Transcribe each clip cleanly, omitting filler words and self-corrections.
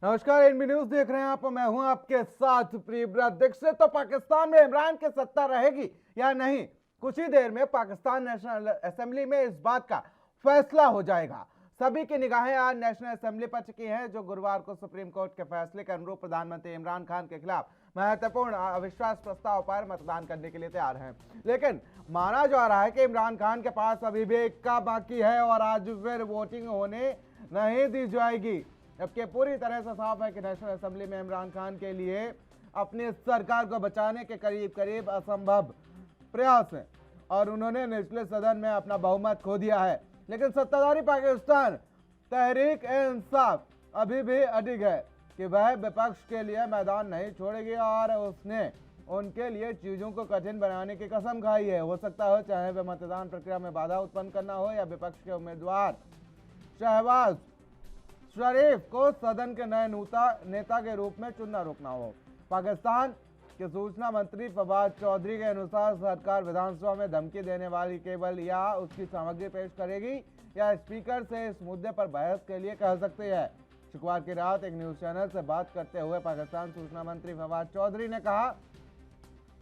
नमस्कार, NB news देख रहे हैं आप। मैं हूं आपके साथ प्रियव्रत दीक्षित। तो पाकिस्तान में इमरान की सत्ता रहेगी या नहीं, कुछ ही देर में पाकिस्तान नेशनल असेंबली में इस बात का फैसला हो जाएगा। सभी की निगाहें आज नेशनल असेंबली पर टिकी हैं, जो गुरुवार को सुप्रीम कोर्ट के फैसले के अनुरूप प्रधानमंत्री इमरान खान के खिलाफ महत्वपूर्ण अविश्वास प्रस्ताव पर मतदान करने के लिए तैयार हैं। लेकिन माना जा रहा है कि इमरान खान के पास अभी भी इक्का बाकी है और आज फिर वोटिंग होने नहीं दी जाएगी। जबकि पूरी तरह से साफ है कि नेशनल असेंबली में इमरान खान के लिए अपनी सरकार को बचाने के करीब करीब असंभव प्रयास है और उन्होंने निचले सदन में अपना बहुमत खो दिया है। लेकिन सत्ताधारी पाकिस्तान तहरीक इंसाफ अभी भी अडिग है कि वह विपक्ष के लिए मैदान नहीं छोड़ेगी और उसने उनके लिए चीजों को कठिन बनाने की कसम खाई है। हो सकता हो चाहे वह मतदान प्रक्रिया में बाधा उत्पन्न करना हो या विपक्ष के उम्मीदवार शहबाज शरीफ को सदन के नए नेता के रूप में चुनना रोकना हो। पाकिस्तान के सूचना मंत्री फवाद चौधरी के अनुसार सरकार विधानसभा में धमकी देने वाली केवल या उसकी सामग्री पेश करेगी या स्पीकर से इस मुद्दे पर बहस के लिए कह सकती है। शुक्रवार की रात एक न्यूज चैनल से बात करते हुए पाकिस्तान सूचना मंत्री फवाद चौधरी ने कहा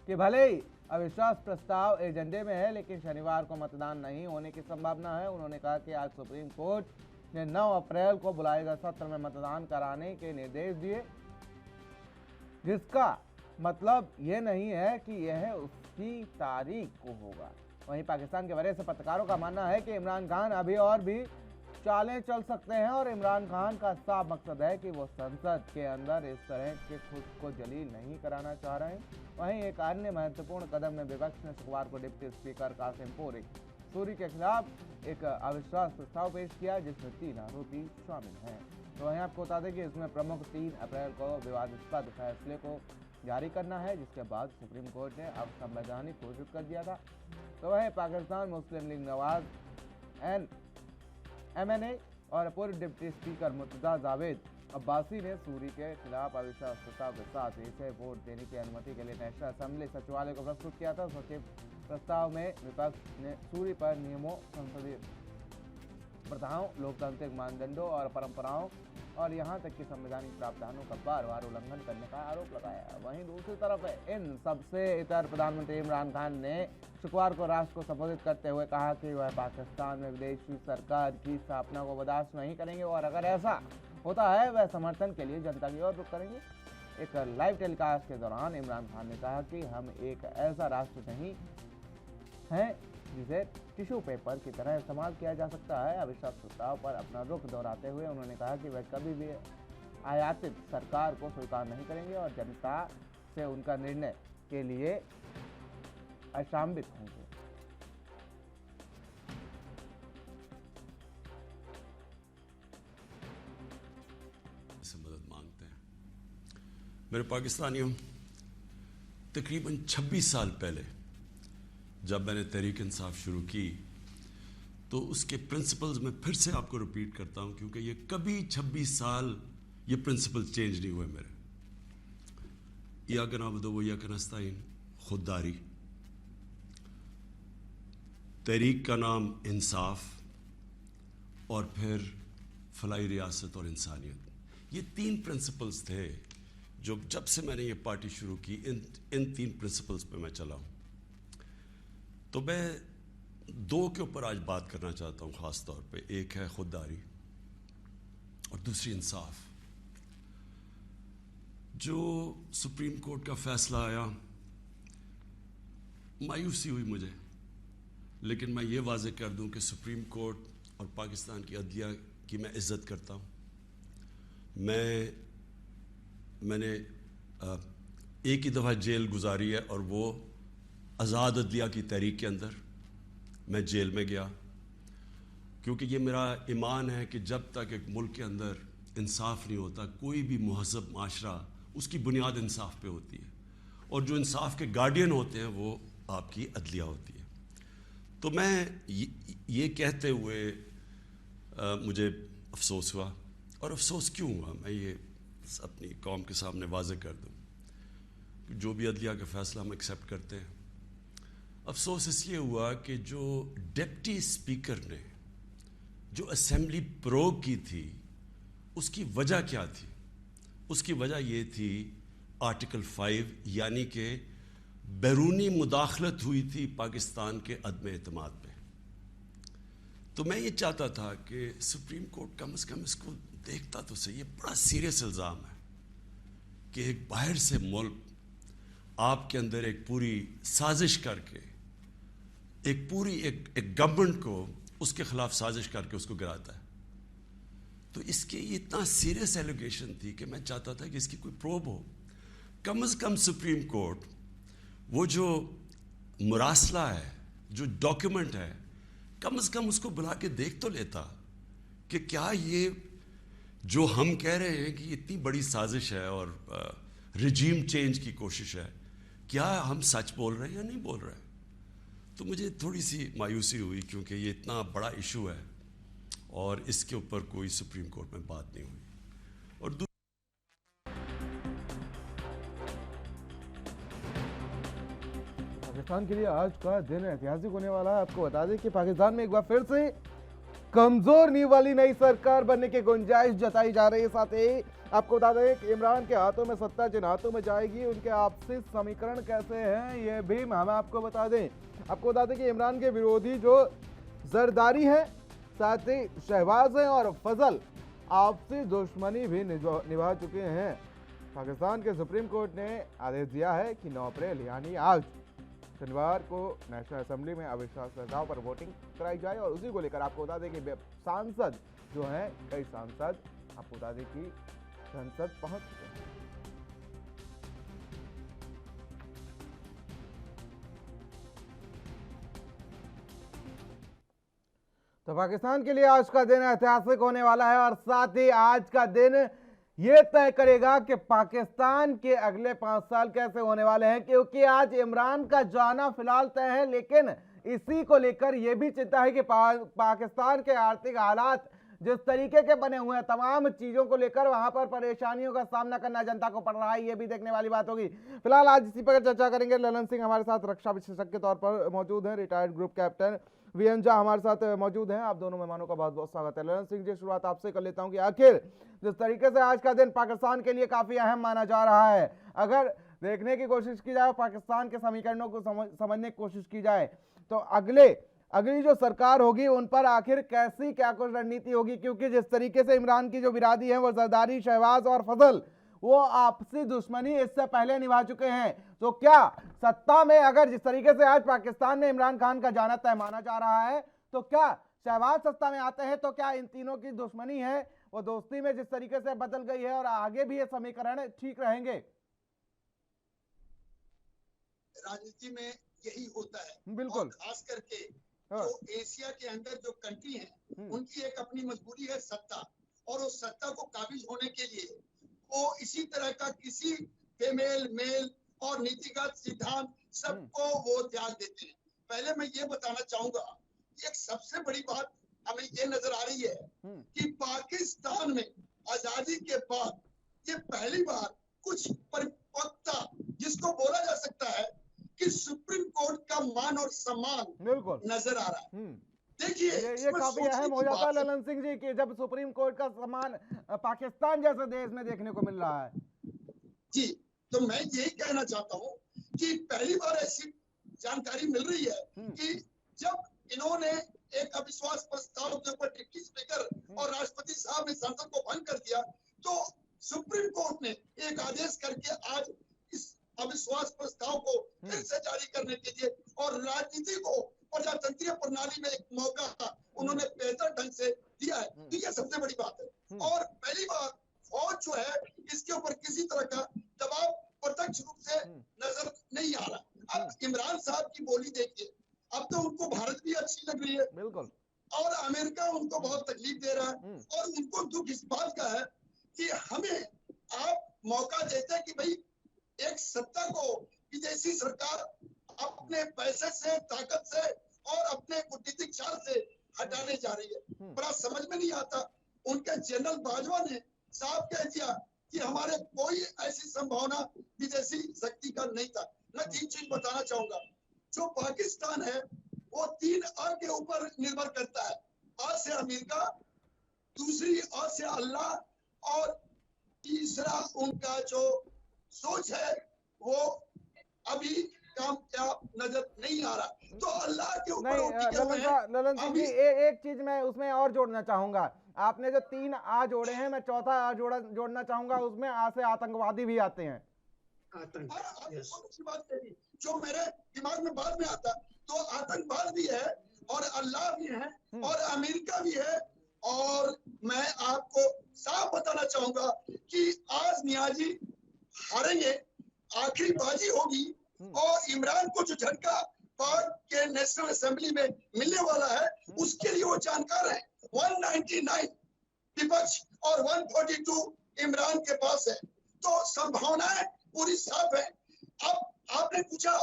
कि भले ही अविश्वास प्रस्ताव एजेंडे में है, लेकिन शनिवार को मतदान नहीं होने की संभावना है। उन्होंने कहा कि आज सुप्रीम कोर्ट ने 9 अप्रैल को बुलाए गए सत्र में मतदान कराने के निर्देश दिए, जिसका मतलब ये नहीं है कि यह उसकी तारीख को होगा। वहीं पाकिस्तान के वरिष्ठ पत्रकारों का मानना है कि इमरान खान अभी और भी चालें चल सकते हैं और इमरान खान का साफ मकसद है कि वो संसद के अंदर इस तरह के खुद को जलील नहीं कराना चाह रहे हैं। वहीं एक अन्य महत्वपूर्ण कदम में विपक्ष ने शुक्रवार को डिप्टी स्पीकर कासिम सूरी के खिलाफ एक अविश्वास प्रस्ताव पेश किया, जिसमें 3 आरोपी शामिल हैं। तो वहीं आपको बता दें कि इसमें प्रमुख 3 अप्रैल को विवादास्पद फैसले को जारी करना है, जिसके बाद सुप्रीम कोर्ट ने अब संवैधानिक घोषित कर दिया था। तो वहीं पाकिस्तान मुस्लिम लीग नवाज MNA और पूर्व डिप्टी स्पीकर मुर्तजा जावेद अब्बासी ने सूरी के खिलाफ अविश्वास प्रस्ताव के साथ इसे वोट देने की अनुमति के लिए नेशनल असेंबली सचिवालय को प्रस्तुत किया था। सचिव प्रस्ताव में विपक्ष ने सूरी पर नियमों, संसदीय प्रथाओं, लोकतांत्रिक मानदंडों और परंपराओं और यहां तक कि संवैधानिक प्रावधानों का बार-बार उल्लंघन करने का आरोप लगाया। वहीं दूसरी तरफ इन सबसे इतर प्रधानमंत्री इमरान खान ने शुक्रवार को राष्ट्र को संबोधित करते हुए कहा कि वह पाकिस्तान में विदेशी सरकार की स्थापना को बर्दाश्त नहीं करेंगे और अगर ऐसा होता है वह समर्थन के लिए जनता की ओर रुख करेंगे। एक लाइव टेलीकास्ट के दौरान इमरान खान ने कहा कि हम एक ऐसा राष्ट्र नहीं हैं जिसे टिश्यू पेपर की तरह इस्तेमाल किया जा सकता है। अविश्वास प्रस्ताव पर अपना रुख दोहराते हुए उन्होंने कहा कि वह कभी भी आयातित सरकार को स्वीकार नहीं करेंगे और जनता से उनका निर्णय के लिए अशांबित होंगे। से मदद मांगते हैं। मेरे पाकिस्तानियों, तकरीबन 26 साल पहले जब मैंने तहरीक इंसाफ शुरू की तो उसके प्रिंसिपल्स में फिर से आपको रिपीट करता हूं, क्योंकि ये कभी 26 साल ये प्रिंसिपल चेंज नहीं हुए मेरे। इय्याका नअबुदु व इय्याका नस्तईन, खुददारी, तहरीक का नाम इंसाफ और फिर फलाई रियासत और इंसानियत। ये 3 प्रिंसिपल्स थे जो जब से मैंने ये पार्टी शुरू की इन 3 प्रिंसिपल्स पे मैं चला हूँ। तो मैं 2 के ऊपर आज बात करना चाहता हूँ ख़ास तौर पे। एक है खुददारी और दूसरी इंसाफ। जो सुप्रीम कोर्ट का फैसला आया, मायूसी हुई मुझे, लेकिन मैं ये वाज़ेह कर दूं कि सुप्रीम कोर्ट और पाकिस्तान की अदलिया की मैं इज़्ज़त करता हूँ। मैंने एक ही दफ़ा जेल गुजारी है और वो आज़ाद अदलिया की तहरीक के अंदर मैं जेल में गया, क्योंकि ये मेरा ईमान है कि जब तक एक मुल्क के अंदर इंसाफ नहीं होता, कोई भी महज़ब माशरा उसकी बुनियाद इंसाफ पे होती है और जो इंसाफ के गार्डियन होते हैं वो आपकी अदलिया होती है। तो मैं ये कहते हुए मुझे अफसोस हुआ, और अफसोस क्यों हुआ मैं ये अपनी कौम के सामने वाज़ेह कर दूँ। जो भी अदलिया का फ़ैसला हम एक्सेप्ट करते हैं, अफसोस इसलिए हुआ कि जो डिप्टी स्पीकर ने जो असेंबली प्रोग की थी उसकी वजह क्या थी। उसकी वजह ये थी आर्टिकल 5, यानी कि बैरूनी मुदाखलत हुई थी पाकिस्तान के अदम एतमाद पे। तो मैं ये चाहता था कि सुप्रीम कोर्ट कम से कम इसको देखता तो सही। ये बड़ा सीरियस इल्ज़ाम है कि एक बाहर से मुल्क आपके अंदर एक पूरी साजिश करके एक गवर्नमेंट को उसके खिलाफ साजिश करके उसको गिराता है। तो इसके ये इतना सीरियस एलिगेशन थी कि मैं चाहता था कि इसकी कोई प्रोब हो। कम से कम सुप्रीम कोर्ट वो जो मुरासला है, जो डॉक्यूमेंट है, कम से कम उसको बुला के देख तो लेता कि क्या ये जो हम कह रहे हैं कि इतनी बड़ी साजिश है और रिजीम चेंज की कोशिश है, क्या हम सच बोल रहे हैं या नहीं बोल रहे हैं। तो मुझे थोड़ी सी मायूसी हुई क्योंकि ये इतना बड़ा इशू है और इसके ऊपर कोई सुप्रीम कोर्ट में बात नहीं हुई। और पाकिस्तान के लिए आज का दिन ऐतिहासिक होने वाला है। आपको बता दें कि पाकिस्तान में एक बार फिर से कमजोर नींव वाली नई सरकार बनने की गुंजाइश जताई जा रही है। साथ ही आपको बता दें कि इमरान के हाथों में सत्ता जिन हाथों में जाएगी उनके आपसी समीकरण कैसे हैं, ये भी हम आपको बता दें। आपको बता दें कि इमरान के विरोधी जो जरदारी हैं, साथ ही शहबाज हैं और फजल आपसी दुश्मनी भी निभा चुके हैं। पाकिस्तान के सुप्रीम कोर्ट ने आदेश दिया है कि 9 अप्रैल यानी आज शनिवार को नेशनल असेंबली में अविश्वास प्रस्ताव पर वोटिंग कराई जाए। और उसी को लेकर आपको बता दें कि सांसद जो हैं, कई सांसद आपको बता दें कि संसद पहुंच चुके हैं। तो पाकिस्तान के लिए आज का दिन ऐतिहासिक होने वाला है और साथ ही आज का दिन ये तय करेगा कि पाकिस्तान के अगले 5 साल कैसे होने वाले हैं, क्योंकि आज इमरान का जाना फिलहाल तय है, लेकिन इसी को लेकर यह भी चिंता है कि पाकिस्तान के आर्थिक हालात जिस तरीके के बने हुए हैं, तमाम चीजों को लेकर वहां पर परेशानियों का सामना करना जनता को पड़ रहा है। ये भी देखने वाली बात होगी। फिलहाल आज इसी पर चर्चा करेंगे। ललन सिंह हमारे साथ रक्षा विशेषज्ञ के तौर पर मौजूद हैं, retired group captain VN Jha हमारे साथ मौजूद हैं। आप दोनों मेहमानों का बहुत बहुत स्वागत है। ललन सिंह जी, शुरुआत आपसे कर लेता हूं कि आखिर जिस तरीके से आज का दिन पाकिस्तान के लिए काफी अहम माना जा रहा है, अगर देखने की कोशिश की जाए, पाकिस्तान के समीकरणों को समझने की कोशिश की जाए, तो अगली जो सरकार होगी उन पर आखिर कैसी क्या कुछ रणनीति होगी, क्योंकि जिस तरीके से इमरान की जो बिरादी है वो जरदारी, शहबाज और फजल वो आपसी दुश्मनी इससे पहले निभा चुके हैं। तो क्या सत्ता में अगर जिस तरीके से आज पाकिस्तान में इमरान खान का जाना तय माना जा रहा है, तो क्या शहबाज सत्ता में आते हैं तो क्या इन तीनों की दुश्मनी है वो दोस्ती में जिस तरीके से बदल गई है और आगे भी ये समीकरण ठीक रहेंगे? राजनीति में यही होता है, बिल्कुल। खास करके जो एशिया के अंदर जो कंट्री है उनकी एक अपनी मजबूरी है सत्ता, और उस सत्ता को काबिज होने के लिए वो इसी तरह का किसी बेमेल मेल और नीतिगत सिद्धांत सबको वो त्याग देते हैं। पहले मैं ये बताना चाहूंगा, एक सबसे बड़ी बात हमें ये नजर आ रही है कि पाकिस्तान में आजादी के बाद ये पहली बार कुछ परिपक्वता जिसको बोला जा सकता है कि सुप्रीम कोर्ट का मान और सम्मान बिल्कुल नजर आ रहा है। देखिए ये काफी अहम हो जाता है ललन सिंह जी कि जब सुप्रीम कोर्ट का सम्मान पाकिस्तान जैसे देश में देखने को मिल रहा है। जी, तो मैं यही कहना चाहता हूँ कि पहली बार ऐसी जानकारी मिल रही है कि जब इन्होंने एक अविश्वास प्रस्ताव के ऊपर डिप्टी स्पीकर और राष्ट्रपति साहब ने संसद को भंग कर दिया, तो सुप्रीम कोर्ट ने एक आदेश करके आज इस अविश्वास प्रस्ताव को फिर से जारी करने के लिए और राजनीति को प्रजातंत्रीय प्रणाली में एक मौका उन्होंने बेहतर ढंग से दिया है। तो ये सबसे बड़ी बात है। और पहली बार फौज जो है इसके ऊपर किसी तरह का दबाव प्रत्यक्ष रूप से नजर नहीं आ रहा। अब इमरान साहब की बोली देखिए, अब तो उनको भारत भी अच्छी लग रही है, बिल्कुल, और अमेरिका उनको बहुत तकलीफ दे रहा है, और उनको दुख इस बात का है कि हमें आप मौका देते हैं कि भाई एक सत्ता को विदेशी सरकार अपने पैसे से, ताकत से और अपने कूटनीतिक चाल से हटाने जा रही है। बड़ा समझ में नहीं आता। उनके जनरल बाजवा ने साफ कह दिया कि हमारे कोई ऐसी संभावना विदेशी शक्ति का नहीं था। मैं 3 चीज बताना चाहूंगा। जो पाकिस्तान है वो 3 अ के ऊपर निर्भर करता है। अ से अमेरिका, दूसरी अ से अल्लाह, और तीसरा उनका जो सोच है वो अभी कामयाब नजर नहीं आ रहा। तो अल्लाह के ऊपर नहीं वो टिके हुए हैं। ललन सिंह जी, अभी एक चीज मैं उसमें और जोड़ना चाहूंगा। आपने जो 3 आ जोड़े हैं, मैं चौथा आ जोड़ना चाहूंगा। उसमें आ से आतंकवादी भी आते हैं। आतंक, और यस, बहुत अच्छी बात कही जो मेरे दिमाग में बाद में आता। तो आतंकवाद भी है और अल्लाह भी है और अमेरिका भी है। और मैं आपको साफ बताना चाहूंगा कि आज नियाजी हारेंगे, आखिरी बाजी होगी। और इमरान को जो झटका पाक के नेशनल असेंबली में मिलने वाला है उसके लिए वो जानकार है। 199 विपक्ष और 142 इमरान के पास है। तो संभावनाएं पूरी साफ है। अब आपने पूछा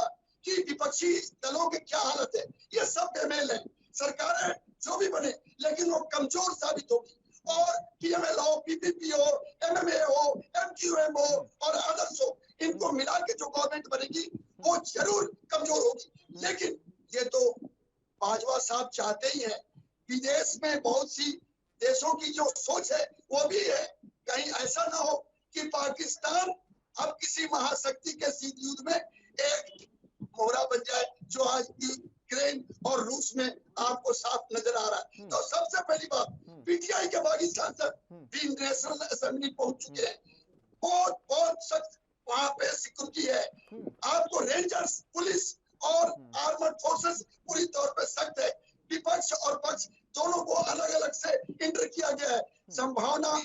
कि विपक्षी दलों की क्या हालत है। ये सब बेमेल है। सरकारें जो भी बने लेकिन वो कमजोर साबित होगी। और पीएमएल हो, पीपीपी हो, एमएमए हो, एमक्यूएम हो और अदर्स हो, इनको मिला के जो गवर्नमेंट बनेगी वो जरूर कमजोर होगी। लेकिन ये तो बाजवा साहब चाहते ही है। विदेश में बहुत सी देशों की जो सोच है वो भी है, कहीं ऐसा ना हो कि पाकिस्तान अब किसी महाशक्ति के शीत युद्ध में एक मोहरा बन जाए, जो आज की यूक्रेन और रूस में आपको साफ नजर आ रहा है। तो सबसे पहली बात, पीटीआई के बागी सांसद भी नेशनल असेंबली पहुंच चुके हैं। बहुत बहुत सख्त वहां पे सिक्योरिटी है। आपको रेंजर्स, पुलिस और आर्मर्ड फोर्सेस पूरी तौर पे सख्त है। विपक्ष और पक्ष दोनों को अलग अलग से इंटर किया गया है। संभावना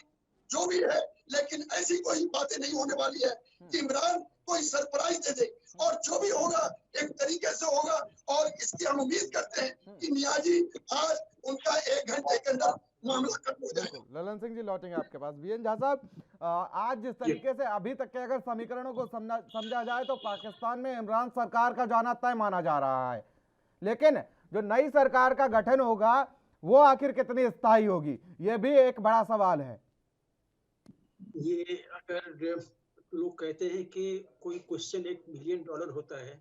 जो भी है, लेकिन ऐसी कोई बातें नहीं होने वाली है कि इमरान कोई सरप्राइज दे दे। और जो भी होगा एक तरीके से होगा। और इसकी हम उम्मीद करते हैं कि नियाजी आज उनका 1 घंटे के अंदर मामला खत्म हो जाएगा। ललन सिंह जी लौटेंगे आपके पास। बीएन झा साहब, आज जिस तरीके से अभी तक के अगर समीकरणों को समझा जाए तो पाकिस्तान में इमरान सरकार का जाना तय माना जा रहा है। लेकिन जो नई सरकार का गठन होगा वो आखिर कितनी स्थायी होगी, यह भी एक बड़ा सवाल है। ये अगर लोग कहते हैं कि कोई क्वेश्चन $1 मिलियन होता है,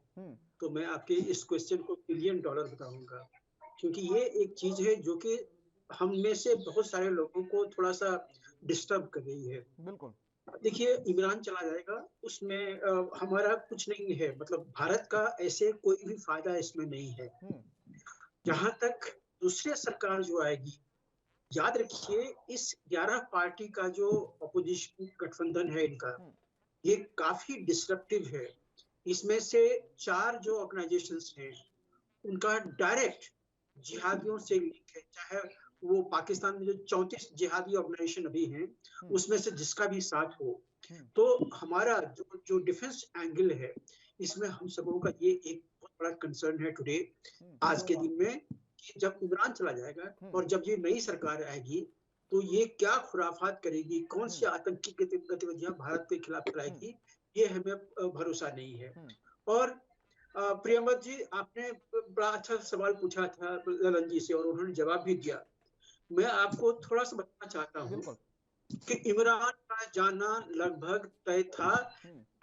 तो मैं आपके इस क्वेश्चन को $1 बिलियन बताऊंगा। क्योंकि ये एक चीज है जो कि हम में से बहुत सारे लोगों को थोड़ा सा डिस्टर्ब कर रही है। बिल्कुल। देखिए, इमरान चला जाएगा उसमें हमारा कुछ नहीं है, मतलब भारत का ऐसे कोई भी फायदा इसमें नहीं है। जहां तक दूसरी सरकार जो आएगी, याद रखिए इस 11 पार्टी का जो अपोजिशन गठबंधन है इनका, ये काफी डिस्ट्रक्टिव है। इसमें से 4 जो ऑर्गेनाइजेशंस हैं उनका डायरेक्ट जिहादियों से लिंक है। चाहे वो पाकिस्तान में जो 34 जिहादी ऑर्गेनाइजेशन अभी हैं उसमें से जिसका भी साथ हो, तो हमारा जो डिफेंस एंगल है इसमें हम सबों का ये एक बहुत बड़ा कंसर्न है टुडे, आज के दिन में, कि जब इमरान चला जाएगा और जब ये नई सरकार आएगी तो ये क्या खुराफात करेगी, कौन सी आतंकी गतिविधियां भारत के खिलाफ चलाएगी, ये हमें भरोसा नहीं है। और प्रियंवद जी, आपने बड़ा अच्छा सवाल पूछा था ललन जी से और उन्होंने जवाब भी दिया। मैं आपको थोड़ा सा बताना चाहता हूँ कि इमरान का जाना लगभग तय था,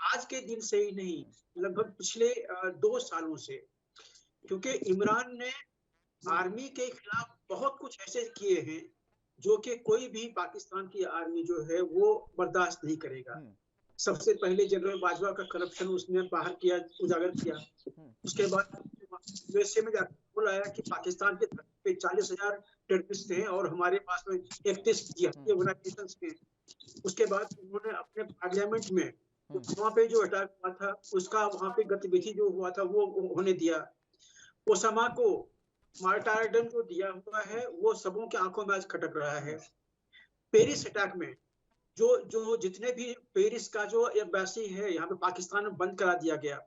आज के दिन से ही नहीं, लगभग पिछले 2 सालों से। क्योंकि इमरान ने आर्मी के खिलाफ बहुत कुछ ऐसे किए हैं जो कि कोई भी पाकिस्तान की आर्मी जो है वो बर्दाश्त नहीं करेगा। सबसे पहले जनरल बाजवा का करप्शन उसने बाहर किया, उजागर किया। उसके बाद यूएसए में जाकर बोलाया कि पाकिस्तान के धरती पे 40,000 टेररिस्ट हैं और हमारे पास में 31 जिहादी ऑर्गेनाइजेशंस हैं। उसके बाद उन्होंने अपने पार्लियामेंट में वहां पे जो अटैक हुआ था उसका वहां पे गतिविधि जो हुआ था वो होने दिया। ओसामा को मार्टारडम जो दिया हुआ है वो सबों की आंखों में आज खटक रहा है। पेरिस अटैक में जो जितने भी पेरिस का जो एम्बेसी है यहाँ पे पाकिस्तान में बंद करा दिया गया,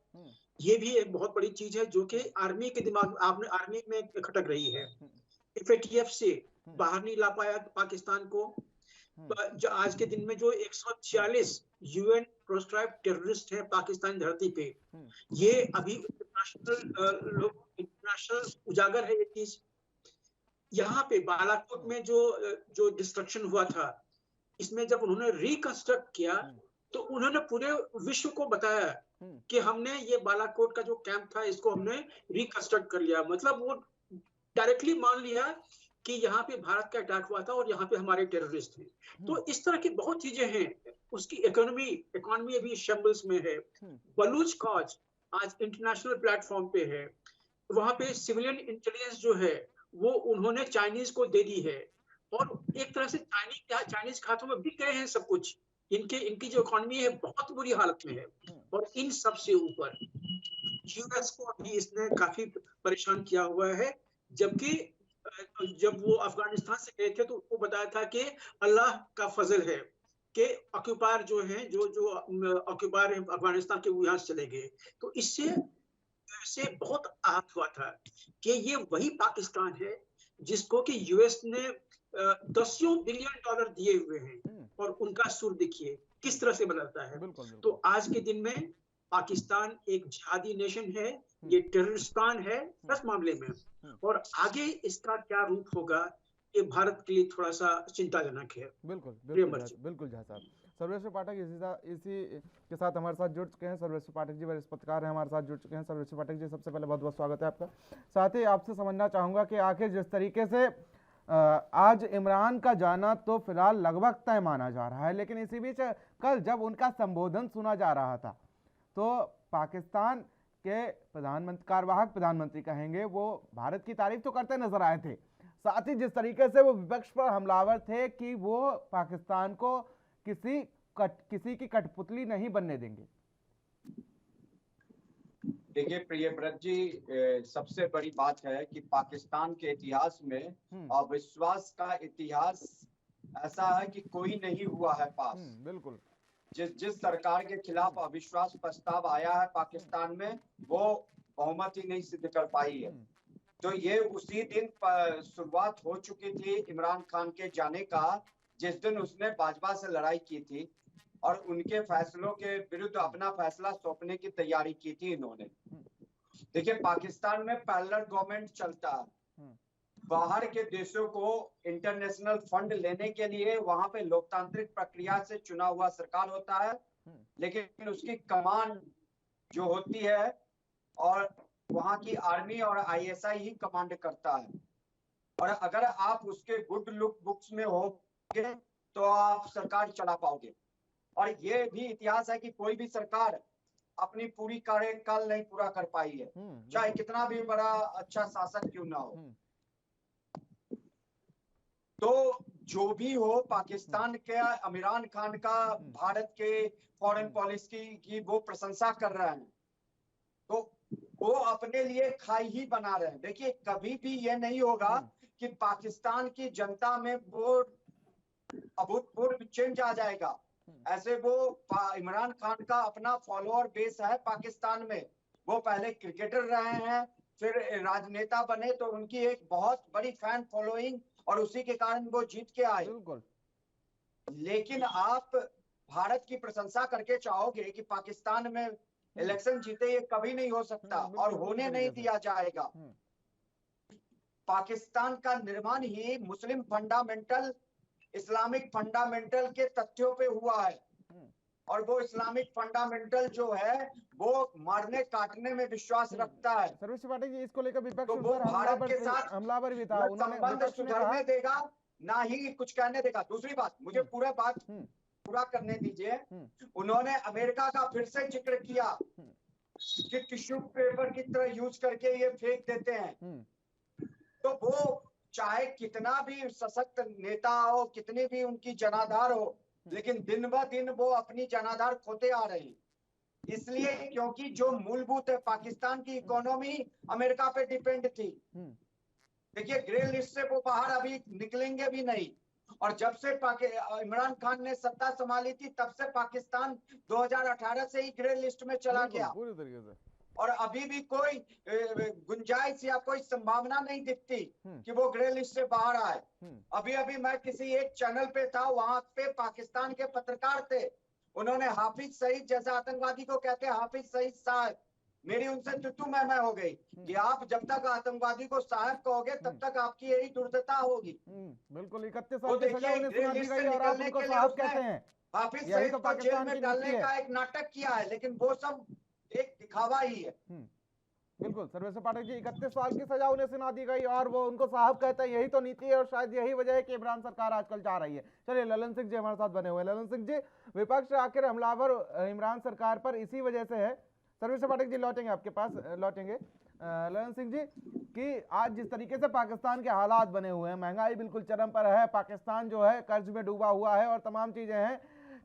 ये भी एक बहुत बड़ी चीज है जो कि आर्मी के दिमाग आर्मी में खटक रही है। एफएटीएफ से बाहर नहीं ला पाया पाकिस्तान को। जो आज के दिन में जो 146 यूएन प्रोस्क्राइब्ड टेररिस्ट हैं पाकिस्तान धरती पे, ये अभी इंटरनेशनल उजागर है ये चीज। यहाँ पे बालाकोट में जो डिस्ट्रक्शन हुआ था, इसमें जब उन्होंने रिकंस्ट्रक्ट किया तो उन्होंने पूरे विश्व को बताया कि हमने ये बालाकोट का जो कैंप था इसको हमने रिकंस्ट्रक्ट कर लिया। मतलब वो डायरेक्टली मान लिया कि यहाँ पे भारत का अटैक हुआ था और यहाँ पे हमारे टेररिस्ट हैं। तो इस तरह की बहुत चीजें हैं। उसकी इकोनॉमी अभी शम्बल्स में है। बलूच कॉज आज इंटरनेशनल प्लेटफॉर्म पे है। वहां पे सिविलियन इंटेलिजेंस जो है वो उन्होंने चाइनीज को दे दी है और एक तरह से चाइनीज खातों में बिक गए हैं सब कुछ। इनकी जो इकोनॉमी है बहुत बुरी हालत में है। और इन सब से ऊपर यूएस को भी इसने काफी परेशान किया हुआ है। जबकि जब वो अफगानिस्तान से गए थे तो उनको बताया था कि अल्लाह का फजल है कि ऑक्यूपायर जो हैं जो ऑक्यूपायर अफगानिस्तान के वो यहाँ से चले गए। तो इससे बहुत आहत हुआ था कि ये वही पाकिस्तान है जिसको कि यूएस ने दसियों बिलियन डॉलर दिए हुए हैं और उनका सुर देखिए किस तरह से बदलता है। तो आज के दिन में पाकिस्तान एक जिहादी नेशन है, ये टेररिस्तान है इस मामले में। और आगे इसका क्या रूप होगा ये भारत के लिए थोड़ा सा चिंताजनक है। बिल्कुल झा साहब। सर्वेश्वर पाठक इसी के साथ हमारे साथ जुड़ चुके हैं। सर्वेश्वर पाठक जी वरिष्ठ पत्रकार हैं, हमारे साथ जुड़ चुके हैं। सर्वेश्वर पाठक जी, सबसे पहले बहुत बहुत स्वागत है आपका। साथ ही आपसे समझना चाहूँगा कि आखिर जिस तरीके से आज इमरान का जाना तो फिलहाल लगभग तय माना जा रहा है, लेकिन इसी बीच कल जब उनका संबोधन सुना जा रहा था तो पाकिस्तान के कार्यवाहक प्रधानमंत्री कहेंगे, वो भारत की तारीफ तो करते नजर आए थे, साथ ही जिस तरीके से वो विपक्ष पर हमलावर थे कि वो पाकिस्तान को किसी की कठपुतली नहीं बनने देंगे। देखिए प्रियव्रत जी, सबसे बड़ी बात है कि पाकिस्तान के इतिहास में अविश्वास का इतिहास ऐसा है कि कोई नहीं हुआ है पास। बिल्कुल। जिस सरकार के खिलाफ अविश्वास प्रस्ताव आया है पाकिस्तान में, वो बहुमत ही नहीं सिद्ध कर पाई है। तो ये उसी दिन शुरुआत हो चुकी थी इमरान खान के जाने का, जिस दिन उसने बाजवा से लड़ाई की थी और उनके फैसलों के विरुद्ध अपना फैसला सौंपने की तैयारी की थी इन्होंने। देखिए, पाकिस्तान में पैरेलल गवर्नमेंट चलता है। बाहर के देशों को इंटरनेशनल फंड लेने के लिए वहां पे लोकतांत्रिक प्रक्रिया से चुना हुआ सरकार होता है, लेकिन उसकी कमान जो होती है और वहां की आर्मी और आईएसआई ही कमांड करता है। और अगर आप उसके गुड लुक बुक्स में होगे तो आप सरकार चला पाओगे। और ये भी इतिहास है कि कोई भी सरकार अपनी पूरी कार्यकाल नहीं पूरा कर पाई है, चाहे कितना भी बड़ा अच्छा शासक क्यों ना हो। तो जो भी हो, पाकिस्तान के इमरान खान का भारत के फॉरेन पॉलिसी की वो प्रशंसा कर रहे हैं, तो वो अपने लिए खाई ही बना रहे हैं। देखिए, कभी भी ये नहीं होगा कि पाकिस्तान की जनता में वो अभूतपूर्व चेंज आ जाएगा। ऐसे वो इमरान खान का अपना फॉलोअर बेस है पाकिस्तान में। वो पहले क्रिकेटर रहे हैं, फिर राजनेता बने, तो उनकी एक बहुत बड़ी फैन फॉलोइंग और उसी के कारण वो जीत के आए। लेकिन आप भारत की प्रशंसा करके चाहोगे कि पाकिस्तान में इलेक्शन जीते, ये कभी नहीं हो सकता और होने नहीं दिया जाएगा। पाकिस्तान का निर्माण ही मुस्लिम फंडामेंटल, इस्लामिक फंडामेंटल के तथ्यों पे हुआ है। और वो इस्लामिक फंडामेंटल जो है वो मारने काटने में विश्वास रखता है। सर्वेश्वर पाठक जी, इसको लेकर विपक्ष तो वो भारत के साथ हमलावर भी था, संबंध सुधरने देगा ना ही कुछ कहने देगा। दूसरी बात, मुझे पूरा बात पूरा करने दीजिए। उन्होंने अमेरिका का फिर से जिक्र किया कि टिश्यू पेपर की तरह यूज करके ये फेंक देते हैं। तो वो चाहे कितना भी सशक्त नेता हो, कितनी भी उनकी जनाधार हो, लेकिन दिन ब दिन वो अपनी जनाधार खोते आ रहे हैं। इसलिए क्योंकि जो मूलभूत है, पाकिस्तान की इकोनॉमी अमेरिका पे डिपेंड थी। देखिए, ग्रे लिस्ट से वो बाहर अभी निकलेंगे भी नहीं। और जब से इमरान खान ने सत्ता संभाली थी, तब से पाकिस्तान 2018 से ही ग्रे लिस्ट में चला गया। पूरी तरीके से। और अभी भी कोई गुंजाइश या कोई संभावना नहीं दिखती कि वो ग्रे लिस्ट से बाहर आए। अभी अभी मैं किसी एक चैनल पे था, वहां पे पाकिस्तान के पत्रकार थे, उन्होंने हाफिज सईद, जैसे आतंकवादी को कहते हैं हाफिज सईद साहब, मेरी उनसे तुतू मैं हो गई कि आप जब तक आतंकवादी को साहब कहोगे तब तक आपकी यही दुर्दशा होगी। बिल्कुल, 31 साल की सजा उन्हें सुना दी गई और आप उनको साहब कहते हैं। हाफिज सईद को जेल में डालने का एक नाटक किया है, लेकिन वो सब एक दिखावा ही है। बिल्कुल सर्वेश्वर पाठक जी, 31 साल की सजा उन्हें सुना दी गई और वो उनको साहब कहते हैं, यही तो नीति है और शायद यही वजह है कि इमरान सरकार आजकल चाह रही है। चलिए ललन सिंह जी हमारे साथ बने हुए हैं। ललन सिंह जी, विपक्ष आखिर हमलावर इमरान सरकार पर इसी वजह से है। सर्वेश्वर पाठक जी लौटेंगे आपके पास, लौटेंगे। ललन सिंह जी, कि आज जिस तरीके से पाकिस्तान के हालात बने हुए हैं, महंगाई बिल्कुल चरम पर है, पाकिस्तान जो है कर्ज में डूबा हुआ है और तमाम चीजें हैं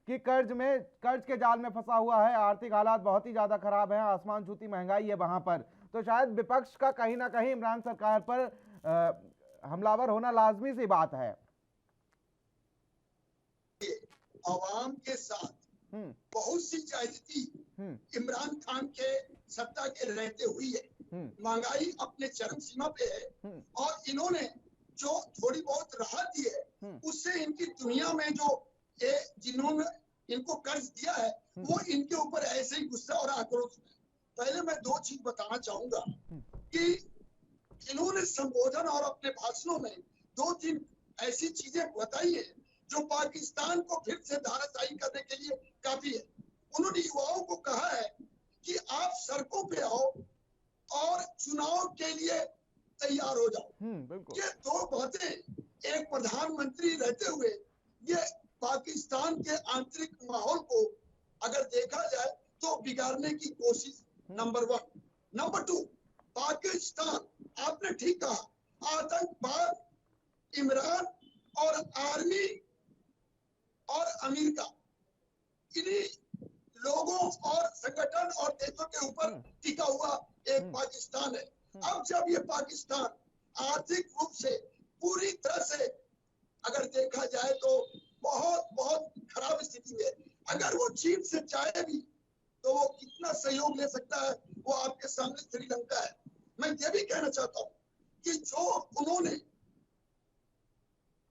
कि कर्ज के जाल में फंसा हुआ है, आर्थिक हालात बहुत ही ज्यादा खराब है, आसमान छूती महंगाई है वहां पर। तो शायद विपक्ष का कहीं ना कहीं इमरान सरकार पर हमलावर होना लाजमी सी बात है। आवाम के साथ बहुत सी ज्यादती इमरान खान के सत्ता के रहते हुई है। महंगाई अपने चरम सीमा पे है और इन्होंने जो थोड़ी बहुत राहत दी है उससे इनकी दुनिया में जो जिन्होंने इनको कर्ज दिया है वो इनके ऊपर ऐसे ही गुस्सा और आक्रोश। पहले मैं दो चीज बताना चाहूंगा कि इन्होंने संबोधन और अपने भाषणों में दो तीन ऐसी चीजें बताई है जो पाकिस्तान को फिर से धाराशाही करने के लिए काफी है। उन्होंने युवाओं को कहा है कि आप सड़कों पे आओ और चुनाव के लिए तैयार हो जाओ। ये दो बातें एक प्रधानमंत्री रहते हुए ये पाकिस्तान के आंतरिक माहौल को अगर देखा जाए तो बिगाड़ने की कोशिश नंबर 1। नंबर 2, पाकिस्तान आपने ठीक कहा, आतंकवाद इमरान और आर्मी और अमेरिका इन्हीं लोगों और संगठन और देशों के ऊपर टिका हुआ एक पाकिस्तान है। अब जब ये पाकिस्तान आर्थिक रूप से पूरी तरह से अगर देखा जाए तो बहुत बहुत खराब स्थिति में, अगर वो चीन से चाहे भी तो वो कितना सहयोग ले सकता है वो आपके सामने श्रीलंका है। मैं ये भी कहना चाहता हूँ कि जो उन्होंने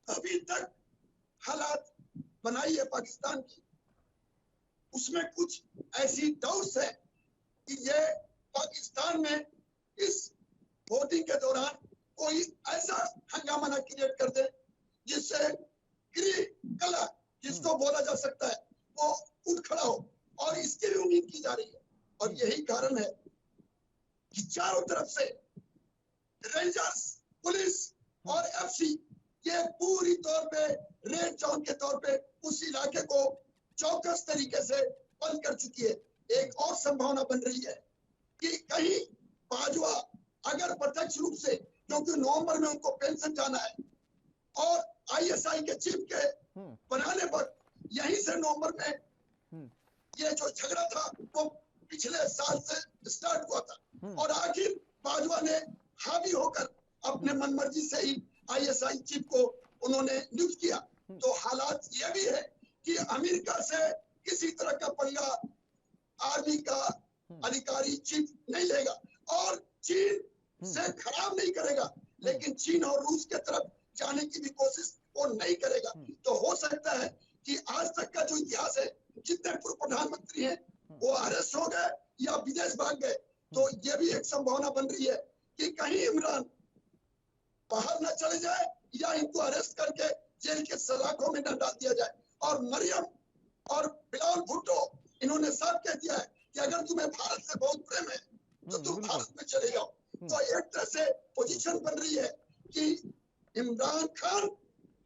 अभी तक हालात बनाई है पाकिस्तान की, उसमें कुछ ऐसी डाउट्स है कि ये पाकिस्तान में इस वोटिंग के दौरान कोई ऐसा हंगामा न क्रिएट कर दे जिससे गृह कला जिसको बोला जा सकता है वो उठ खड़ा हो, और इसकी भी उम्मीद की जा रही है। और यही कारण है कि चारों तरफ से रेंजर्स, पुलिस और एफसी ये पूरी तौर पे रेड जोन के तौर पे उस इलाके को चौकस तरीके से बंद कर चुकी है। एक और संभावना बन रही है कि कहीं बाजवा अगर प्रत्यक्ष रूप से, क्योंकि नवंबर में उनको पेंशन जाना है और आईएसआई के चीफ के बनाने पर यहीं से नवंबर में ये जो झगड़ा था वो पिछले साल से स्टार्ट हुआ था और आखिर बाजवा ने हावी होकर अपने मनमर्जी से ही आईएसआई चीफ को उन्होंने नियुक्त किया। तो हालात ये भी है कि अमेरिका से किसी तरह का पंगा आर्मी का अधिकारी चीफ नहीं लेगा और चीन से खराब नहीं करेगा, लेकिन चीन और रूस के तरफ जाने की भी कोशिश वो नहीं करेगा। तो हो सकता है कि आज तक का जो इतिहास है, जितने पूर्व प्रधानमंत्री हैं वो अरेस्ट हो गए या विदेश भाग गए, तो ये भी एक संभावना बन रही है कि कहीं इमरान बाहर न चले जाए या इनको अरेस्ट करके जेल के सलाखों में न डाल दिया जाए। और मरियम और बिलावल भुट्टो इन्होंने साफ कह दिया है कि अगर तुम्हें भारत से बहुत प्रेम है तो तुम भारत में चले जाओ। तो एक तरह से पोजीशन बन रही है कि इमरान खान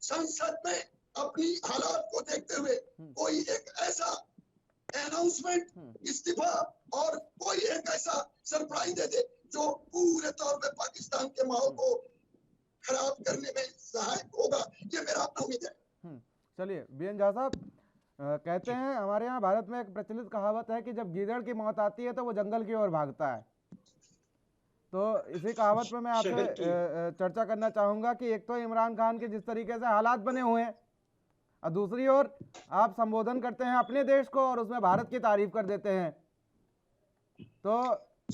संसद में अपनी हालात को देखते हुए कोई एक ऐसा अनाउंसमेंट, इस्तीफा और कोई एक ऐसा सरप्राइज दे दे जो पूरे तौर पे पाकिस्तान के माहौल को खराब करने में सहायक होगा। ये मेरा अपना उम्मीद है। चलिए बीएन झा साहब, कहते हैं हमारे यहाँ भारत में एक प्रचलित कहावत है कि जब गीदड़ की मौत आती है तो वो जंगल की ओर भागता है। तो इसी कहावत पे मैं आपसे चर्चा करना चाहूंगा कि एक तो इमरान खान के जिस तरीके से हालात बने हुए हैं और दूसरी ओर आप संबोधन करते हैं अपने देश को और उसमें भारत की तारीफ कर देते हैं। तो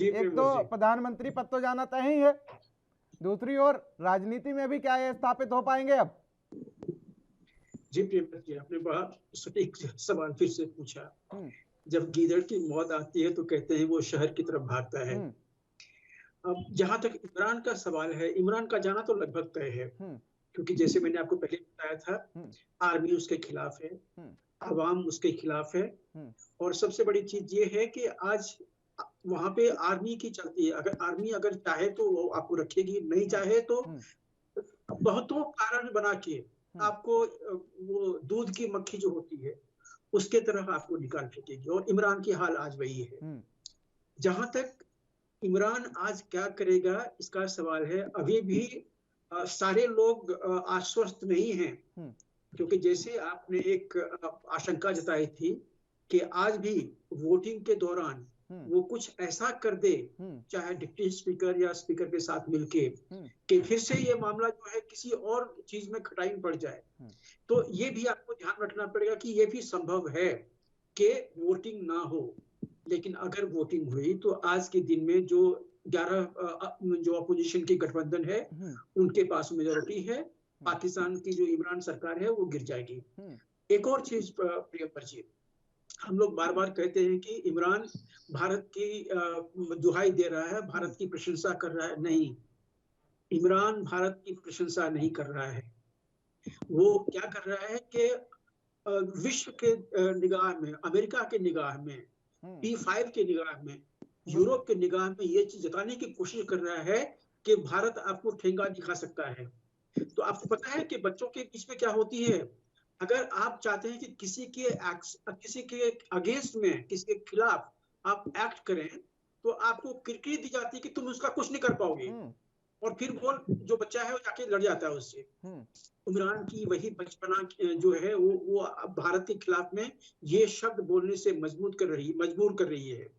एक तो प्रधानमंत्री पद तो जाना तय ही है, दूसरी ओर राजनीति में भी क्या ये स्थापित हो पाएंगे अब? जी प्रियंका जी, आपने बड़ा सटीक सवाल फिर से पूछा। जब गीदड़ की मौत आती है तो कहते हैं वो शहर की तरफ भागता है। अब जहां तक इमरान का सवाल है, इमरान का जाना तो लगभग तय है, क्योंकि जैसे मैंने आपको पहले बताया था, आर्मी उसके खिलाफ है, अवाम उसके खिलाफ है, और सबसे बड़ी चीज ये है कि आज वहां पे आर्मी की चलती है। अगर आर्मी अगर चाहे तो वो आपको रखेगी, नहीं चाहे तो बहुतों कारण बना के आपको वो दूध की मक्खी जो होती है उसके तरफ आपको निकाल फेंकेगी। और इमरान की हाल आज वही है। जहां तक इमरान आज क्या करेगा इसका सवाल है, अभी भी सारे लोग आश्वस्त नहीं हैं, क्योंकि जैसे आपने एक आशंका जताई थी कि आज भी वोटिंग के दौरान वो कुछ ऐसा कर दे, चाहे डिप्टी स्पीकर या स्पीकर के साथ मिलके, कि फिर से ये मामला जो है किसी और चीज में खटाई में पड़ जाए। तो ये भी आपको ध्यान रखना पड़ेगा कि ये भी संभव है कि वोटिंग ना हो। लेकिन अगर वोटिंग हुई तो आज के दिन में जो 11 जो अपोजिशन की गठबंधन है उनके पास मेजोरिटी है, पाकिस्तान की जो इमरान सरकार है वो गिर जाएगी। एक और चीज प्रियंकर जी, हम लोग बार बार कहते हैं कि इमरान भारत की दुहाई दे रहा है, भारत की प्रशंसा कर रहा है। नहीं, इमरान भारत की प्रशंसा नहीं कर रहा है। वो क्या कर रहा है कि विश्व के निगाह में, अमेरिका के निगाह में, P5 के निगाह में, यूरोप के निगाह में ये चीज जताने की कोशिश कर रहा है कि भारत आपको ठेंगा दिखा सकता है। तो आपको पता है कि बच्चों के बीच में क्या होती है, अगर आप चाहते हैं कि किसी के अगेंस्ट में, किसी के खिलाफ आप एक्ट करें, तो आपको किरकिरी दी जाती है कि तुम उसका कुछ नहीं कर पाओगे, और फिर वो जो बच्चा है वो जाके लड़ जाता है उससे। इमरान की वही बचपना जो है वो भारत के खिलाफ में ये शब्द बोलने से मजबूर कर रही है।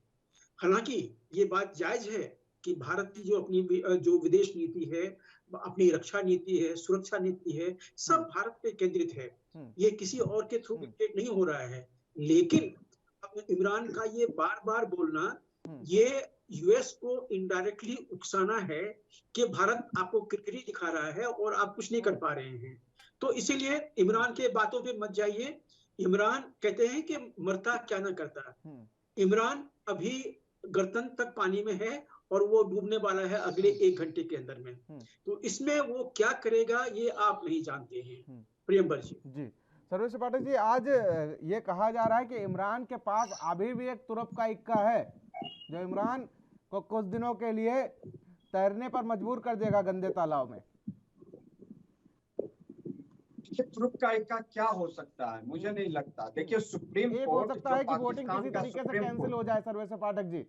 हालांकि ये बात जायज है कि भारत की जो अपनी जो विदेश नीति है, अपनी रक्षा नीति है, सुरक्षा नीति है, सब भारत पे केंद्रित है। ये किसी और के थ्रू डिक्टेट नहीं हो रहा है। लेकिन अब इमरान का ये बार बार बोलना, ये यूएस को इनडायरेक्टली उकसाना है कि भारत आपको किरकिरी दिखा रहा है और आप कुछ नहीं कर पा रहे हैं। तो इसीलिए इमरान के बातों पे मत जाइए। इमरान कहते हैं कि मरता क्या ना करता। इमरान अभी गर्दन तक पानी में है और वो डूबने वाला है अगले 1 घंटे के अंदर में। तो इसमें वो क्या करेगा ये आप नहीं जानते हैं प्रियंबर जी। जी सर्वेश पाठक जी, आज ये कहा जा रहा है कि इमरान के पास अभी भी एक तुरप का इक्का है जो इमरान को कुछ दिनों के लिए तैरने पर मजबूर कर देगा गंदे तालाब में। तुरप का इक्का क्या हो सकता है, मुझे नहीं लगता। देखिए सुप्रीम कोर्ट हो सकता है कि वोटिंग किसी तरीके से कैंसिल हो जाए सर्वेश पाठक जी,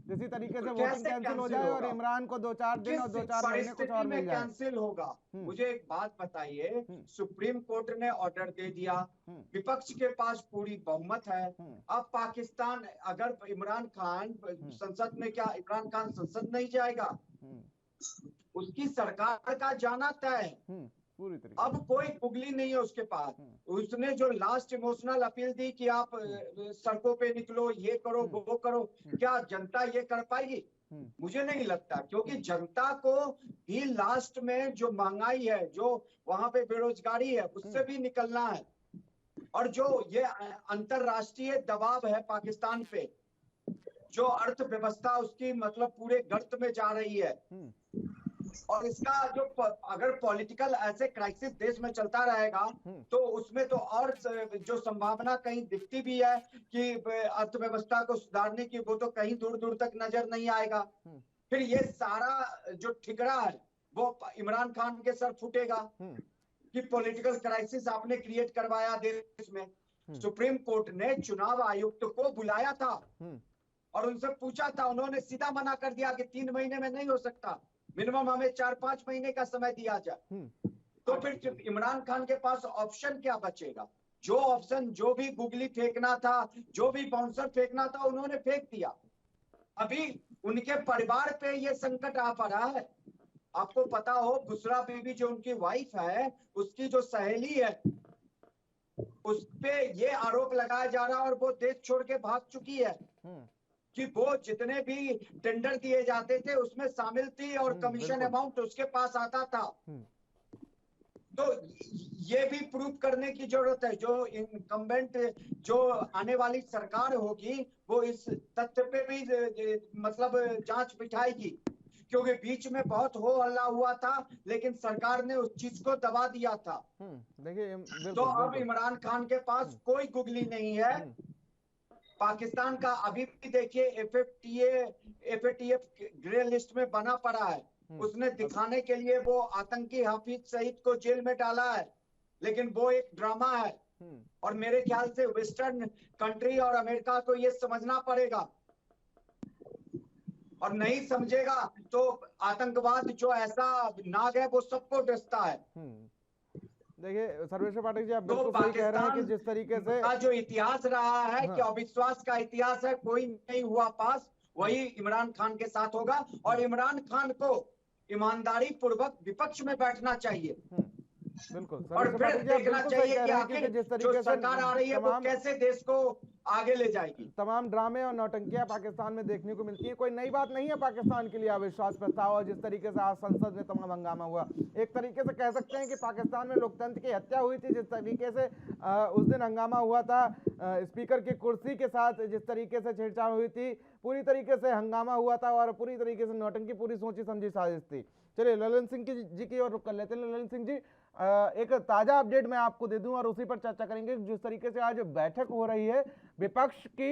किसी तरीके से वोटिंग कैंसिल हो जाए और इमरान को 2-4 दिन और 2-4 महीने कुछ और मिल जाए। कैंसिल होगा, मुझे एक बात बताइए, सुप्रीम कोर्ट ने ऑर्डर दे दिया, विपक्ष के पास पूरी बहुमत है। अब पाकिस्तान, अगर इमरान खान संसद में, क्या इमरान खान संसद नहीं जाएगा? उसकी सरकार का जाना तय है। पूरी तरीके अब कोई गुगली नहीं है उसके पास। उसने जो लास्ट इमोशनल अपील दी कि आप सड़कों पे निकलो, ये करो, वो करो, क्या जनता ये कर पाएगी? मुझे नहीं लगता, क्योंकि जनता को भी लास्ट में जो महंगाई है, जो वहां पे बेरोजगारी है, उससे भी निकलना है। और जो ये अंतरराष्ट्रीय दबाव है पाकिस्तान पे, जो अर्थव्यवस्था उसकी मतलब पूरे गर्त में जा रही है, और इसका जो अगर पॉलिटिकल ऐसे क्राइसिस देश में चलता रहेगा तो उसमें तो और जो संभावना कहीं दिखती भी है कि अर्थव्यवस्था को सुधारने की, वो तो कहीं दूर दूर तक नजर नहीं आएगा। फिर ये सारा जो ठिकरा है वो इमरान खान के सर फूटेगा कि पॉलिटिकल क्राइसिस आपने क्रिएट करवाया देश में। सुप्रीम कोर्ट ने चुनाव आयुक्त को बुलाया था और उनसे पूछा था, उन्होंने सीधा मना कर दिया कि 3 महीने में नहीं हो सकता, मिनिमम हमें 4-5 महीने का समय दिया जाए। तो फिर इमरान खान के पास ऑप्शन क्या बचेगा? जो ऑप्शन, जो भी गुगली फेंकना था, जो भी बाउंसर फेंकना था, उन्होंने फेंक दिया। अभी उनके परिवार पे ये संकट आ पड़ा है। आपको पता हो, बुशरा बीबी जो उनकी वाइफ है, उसकी जो सहेली है, उस पे ये आरोप लगाया जा रहा है और वो देश छोड़ के भाग चुकी है कि वो जितने भी टेंडर दिए जाते थे उसमें शामिल थी और कमीशन अमाउंट उसके पास आता था। तो ये भी प्रूव करने की जरूरत है। जो इनकम्बेंट, जो आने वाली सरकार होगी, वो इस तथ्य पे भी मतलब जांच बिठाएगी, क्योंकि बीच में बहुत हो हल्ला हुआ था लेकिन सरकार ने उस चीज को दबा दिया था। देखिए, तो अब इमरान खान के पास कोई गुगली नहीं है पाकिस्तान का अभी भी देखिए एफएटीएफ ग्रे लिस्ट में बना पड़ा है। उसने दिखाने के लिए वो आतंकी हाफिज सईद को जेल में डाला है, लेकिन वो एक ड्रामा है। और मेरे ख्याल से वेस्टर्न कंट्री और अमेरिका को ये समझना पड़ेगा, और नहीं समझेगा तो आतंकवाद जो ऐसा नाग है वो सबको डसता है। देखिए सर्वेश्वर पाठक जी, आप तो बिल्कुल सही कह रहे हैं कि जिस तरीके से का जो इतिहास रहा है कि अविश्वास का इतिहास है, कोई नहीं हुआ पास, वही इमरान खान के साथ होगा। और इमरान खान को ईमानदारी पूर्वक विपक्ष में बैठना चाहिए बिल्कुल। और फिर देखना चाहिए कि आखिर जो सरकार आ रही है वो कैसे देश को आगे ले जाएगी। तमाम ड्रामे और नौटंकियां पाकिस्तान में देखने को मिलती हैं। कोई नई बात नहीं है पाकिस्तान के लिए अविश्वास प्रस्ताव, और जिस तरीके से आज संसद में तमाम हंगामा हुआ, एक तरीके से कह सकते हैं कि पाकिस्तान में लोकतंत्र की हत्या हुई थी। जिस तरीके से उस दिन हंगामा हुआ था स्पीकर की कुर्सी के साथ, जिस तरीके से छेड़छाड़ हुई थी, पूरी तरीके से हंगामा हुआ था और पूरी तरीके से नौटंकी, पूरी सोची समझी साजिश थी। चलिए ललन सिंह जी की ओर रुख कर लेते हैं। ललन सिंह जी, एक ताजा अपडेट मैं आपको दे दूं और उसी पर चर्चा करेंगे। जिस तरीके से आज बैठक हो रही है विपक्ष की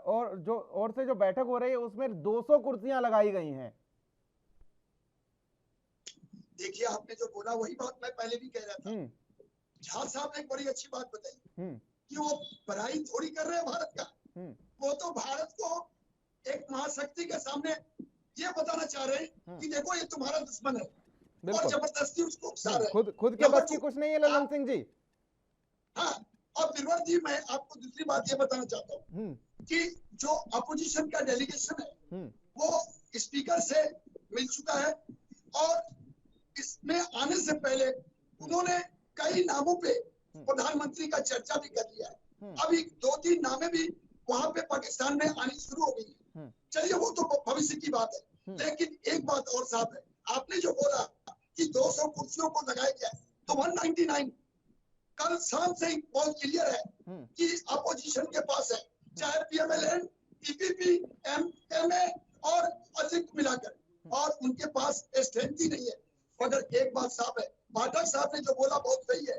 और जो ओर से जो बैठक हो रही है उसमें 200 कुर्सियां लगाई गई हैं। देखिए आपने जो बोला वही बात मैं पहले भी कह रहा था। झा साहब ने एक बड़ी अच्छी बात बताई कि वो बड़ाई थोड़ी कर रहे हैं भारत का, वो तो भारत को एक महाशक्ति के सामने ये बताना चाह रहे हैं कि देखो ये तुम्हारा दुश्मन है और जबरदस्ती उसको उकसा रहे हैं। खुद के बच्ची कुछ नहीं है ललन सिंह जी। हाँ, और बिरवर जी मैं आपको दूसरी बात ये बताना चाहता हूँ कि जो अपोजिशन का डेलीगेशन है वो स्पीकर से मिल चुका है और इसमें आने से पहले उन्होंने कई नामों पे प्रधानमंत्री का चर्चा भी कर लिया है। अभी 2-3 नामें भी वहां पे पाकिस्तान में आनी शुरू हो गई है। चलिए वो तो भविष्य की बात है, लेकिन एक बात और साहब है, आपने जो बोला कि 200 कुर्सियों को लगाया गया तो 199 कल शाम से ही बहुत क्लियर है कि अपोजिशन के पास है, चाहे पीएमएलएन, टीपीपी, एमए और अतिरिक्त मिलाकर, और उनके पास स्ट्रेंथ ही नहीं है। मगर एक बात साहब है, पाठक साहब ने जो बोला बहुत सही है,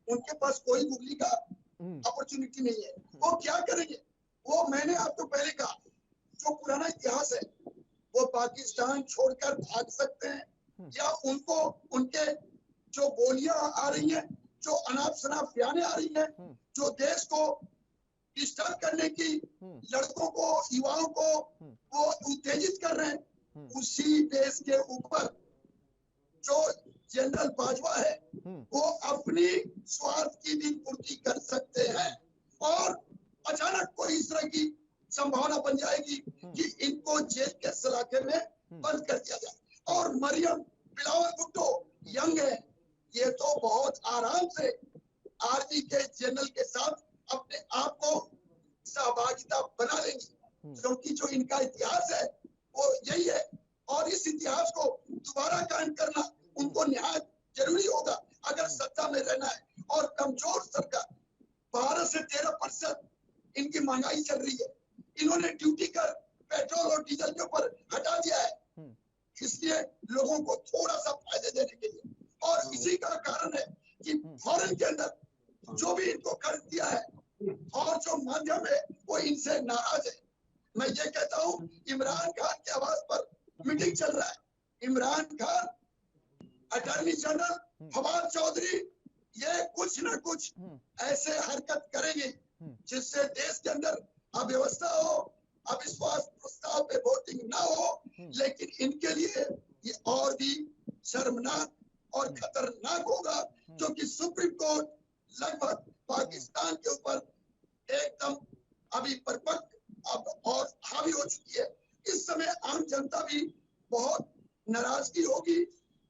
उनके पास कोई गुगली का अपॉर्चुनिटी नहीं है। वो क्या करेंगे? वो मैंने आपको पहले कहा, जो पुराना इतिहास है वो पाकिस्तान छोड़कर भाग सकते हैं या उनको उनके जो गोलियां आ रही हैं, जो अनाप शनाप बयानें आ रही हैं, जो देश को डिस्टर्ब करने की लड़कों को, युवाओं को वो उत्तेजित कर रहे हैं, उसी देश के ऊपर जो जनरल बाजवा है वो अपनी स्वार्थ की भी पूर्ति कर सकते हैं और अचानक कोई इस तरह की संभावना बन जाएगी कि इनको जेल के सलाखे में बंद कर दिया जाए। और मरियम बिलावल भुट्टो यंग है, ये तो बहुत आराम से आर्मी के जनरल के साथ अपने आप को सहभागिता बना लेंगी, क्योंकि जो इनका इतिहास है वो यही है और इस इतिहास को दोबारा कायम करना उनको निहायत जरूरी होगा अगर सत्ता में रहना है। और कमजोर सरकार, 12 से 13% इनकी महंगाई चल रही है, इन्होंने ड्यूटी कर पेट्रोल और डीजल के ऊपर हटा दिया है, इसलिए लोगों को थोड़ा सा फायदे देने के लिए। और इसी का कारण है कि फॉरेन के अंदर जो भी इनको कर दिया है और जो माध्यम है वो इनसे नाराज है। मैं ये कहता हूँ इमरान खान के आवाज पर मीटिंग चल रहा है, इमरान खान, अटॉर्नी जनरल फवाद चौधरी, ये कुछ न कुछ ऐसे हरकत करेंगे जिससे देश के अंदर अव्यवस्था हो, अविश्वास प्रस्ताव पे वोटिंग ना हो। लेकिन इनके लिए ये और भी शर्मनाक और खतरनाक होगा, क्योंकि सुप्रीम कोर्ट लगभग पाकिस्तान के ऊपर एकदम अभी परिपक्व अब और हावी हो चुकी है। इस समय आम जनता भी बहुत नाराजगी होगी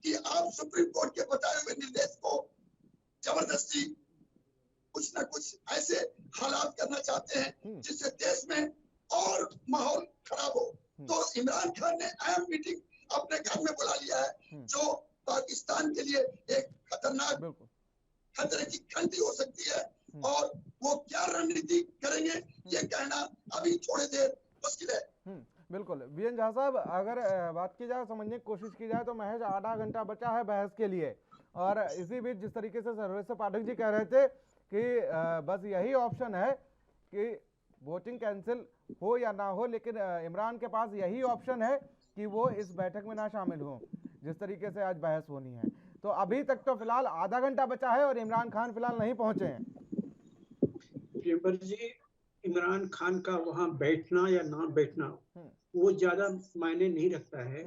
कि आप सुप्रीम कोर्ट के बताए हुए निर्देश को जबरदस्ती कुछ न कुछ ऐसे हालात करना चाहते हैं जिससे देश में और माहौल खराब हो। तो इमरान खान ने अहम मीटिंग अपने घर में बुला लिया है, जो पाकिस्तान के लिए एक खतरनाक खतरे की घंटी हो सकती है। और वो क्या रणनीति करेंगे ये कहना अभी थोड़ी देर मुश्किल है। बिल्कुल वीएन झा साहब, अगर बात की जाए, समझने की कोशिश की जाए तो महज आधा घंटा बचा है बहस के लिए, और इसी बीच जिस तरीके से सर्वेश्वर पाठक जी कह रहे थे कि बस यही ऑप्शन है कि वोटिंग कैंसिल हो या ना हो, लेकिन इमरान के पास यही ऑप्शन है कि वो इस बैठक में ना शामिल हो, जिस तरीके से आज बहस होनी है। तो अभी तक तो फिलहाल आधा घंटा बचा है और इमरान खान फिलहाल नहीं पहुंचे हैं। प्रियंबर जी, इमरान खान का वहां बैठना या ना बैठना वो ज्यादा मायने नहीं रखता है।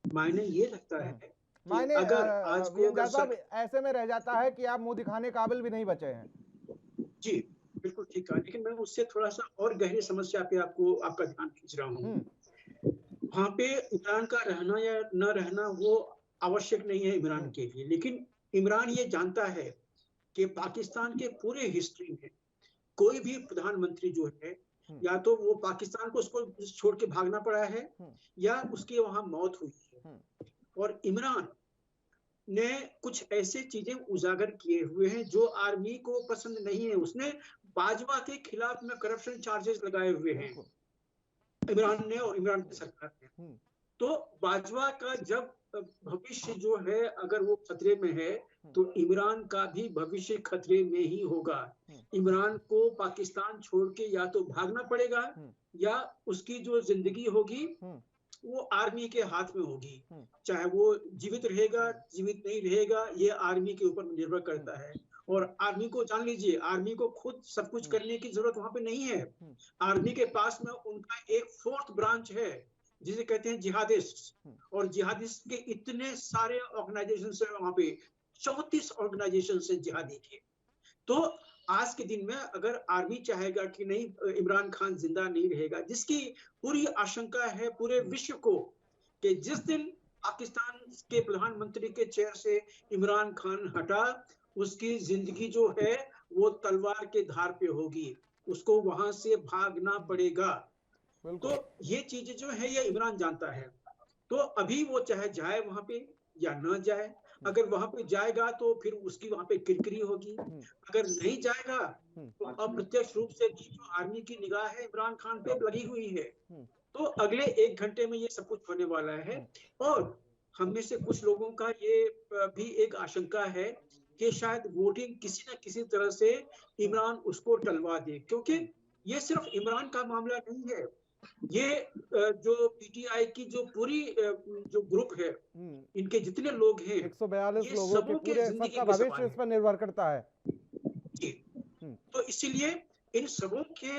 मायने ये रखता है कि मायने अगर आज को अगर साहब ऐसे में रह जाता है कि आप मुंह दिखाने काबिल भी नहीं बचे हैं। जी बिल्कुल ठीक है, लेकिन मैं उससे थोड़ा सा और गहरी समस्या पे आपका ध्यान खींच रहा हूँ। वहां पे इमरान का रहना या न रहना वो आवश्यक नहीं है इमरान के लिए, लेकिन इमरान ये जानता है कि पाकिस्तान के पूरे हिस्ट्री में कोई भी प्रधानमंत्री जो है या तो वो पाकिस्तान को उसको छोड़ के भागना पड़ा है या उसकी वहां मौत हुई है। और इमरान ने कुछ ऐसे चीजें उजागर किए हुए हैं जो आर्मी को पसंद नहीं है। उसने बाजवा के खिलाफ में करप्शन चार्जेस लगाए हुए हैं इमरान ने और इमरान की सरकार ने। तो बाजवा का जब भविष्य जो है अगर वो खतरे में है तो इमरान का भी भविष्य खतरे में ही होगा। इमरान को पाकिस्तान छोड़ के या तो भागना पड़ेगा या उसकी जो जिंदगी होगी वो आर्मी के हाथ में होगी। चाहे वो जीवित रहेगा जीवित नहीं रहेगा ये आर्मी के ऊपर निर्भर करता है। और आर्मी को जान लीजिए, आर्मी को खुद सब कुछ करने की जरूरत वहां पे नहीं है। आर्मी के पास में उनका एक फोर्थ ब्रांच है जिसे कहते हैं जिहादिस्ट, और जिहादिस्ट के इतने सारे ऑर्गेनाइजेशन है वहां पे, 34 ऑर्गेनाइजेशन है जिहादी के। तो आज के दिन में अगर आर्मी चाहेगा कि नहीं इमरान खान जिंदा नहीं रहेगा, जिसकी पूरी आशंका है पूरे विश्व को कि जिस दिन पाकिस्तान के प्रधानमंत्री के चेयर से इमरान खान हटा उसकी जिंदगी जो है वो तलवार के धार पे होगी, उसको वहां से भागना पड़ेगा। तो ये चीजें जो है ये इमरान जानता है। तो अभी वो चाहे जाए वहां पे या ना जाए, अगर वहां पे जाएगा तो फिर उसकी वहां पे किरकिरी होगी, अगर नहीं जाएगा तो अप्रत्यक्ष रूप से जो आर्मी की निगाह है इमरान खान पे लगी हुई है। तो अगले 1 घंटे में ये सब कुछ होने वाला है। और हम में से कुछ लोगों का ये भी एक आशंका है कि शायद वोटिंग किसी न किसी तरह से इमरान उसको टलवा दे, क्योंकि ये सिर्फ इमरान का मामला नहीं है। ये जो पीटीआई की जो पूरी जो ग्रुप है इनके जितने लोग हैं 142 लोगों के पूरे सबका भविष्य इस पर निर्भर करता है जी। तो इसीलिए इन सबों के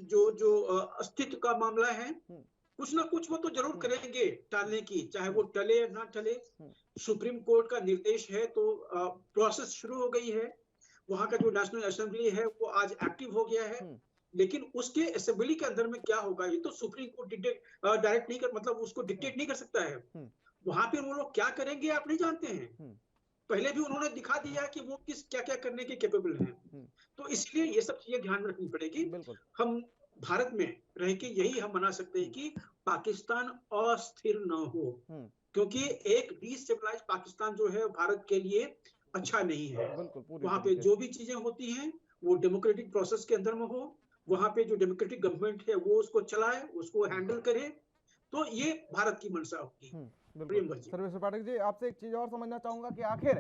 जो अस्तित्व का मामला है कुछ ना कुछ वो तो जरूर करेंगे टालने की, चाहे वो टले या ना टले। सुप्रीम कोर्ट का निर्देश है तो प्रोसेस शुरू हो गई है। वहां का जो नेशनल असेंबली है वो आज एक्टिव हो गया है, लेकिन उसके असेंबली के अंदर में क्या होगा ये तो सुप्रीम कोर्ट डायरेक्ट नहीं कर, मतलब उसको डिक्टेट नहीं कर सकता है। वहां पे वो लोग क्या करेंगे आप नहीं जानते हैं। पहले भी उन्होंने दिखा दिया कि वो क्या क्या करने के कैपेबल हैं। तो इसलिए ये सब चीजें ध्यान में रखनी पड़ेगी। हम भारत में रह के यही हम मना सकते हैं कि पाकिस्तान अस्थिर न हो, क्योंकि एक डिस्टेबलाइज पाकिस्तान जो है भारत के लिए अच्छा नहीं है। वहां पे जो भी चीजें होती हैं वो डेमोक्रेटिक प्रोसेस के अंदर में हो, वहां पे जो डेमोक्रेटिक गवर्नमेंट है वो उसको चलाए, उसको हैंडल करे, तो ये भारत की मंशा होगी। सर्वेश्वर पाठक जी, आपसे एक चीज और समझना चाहूंगा कि आखिर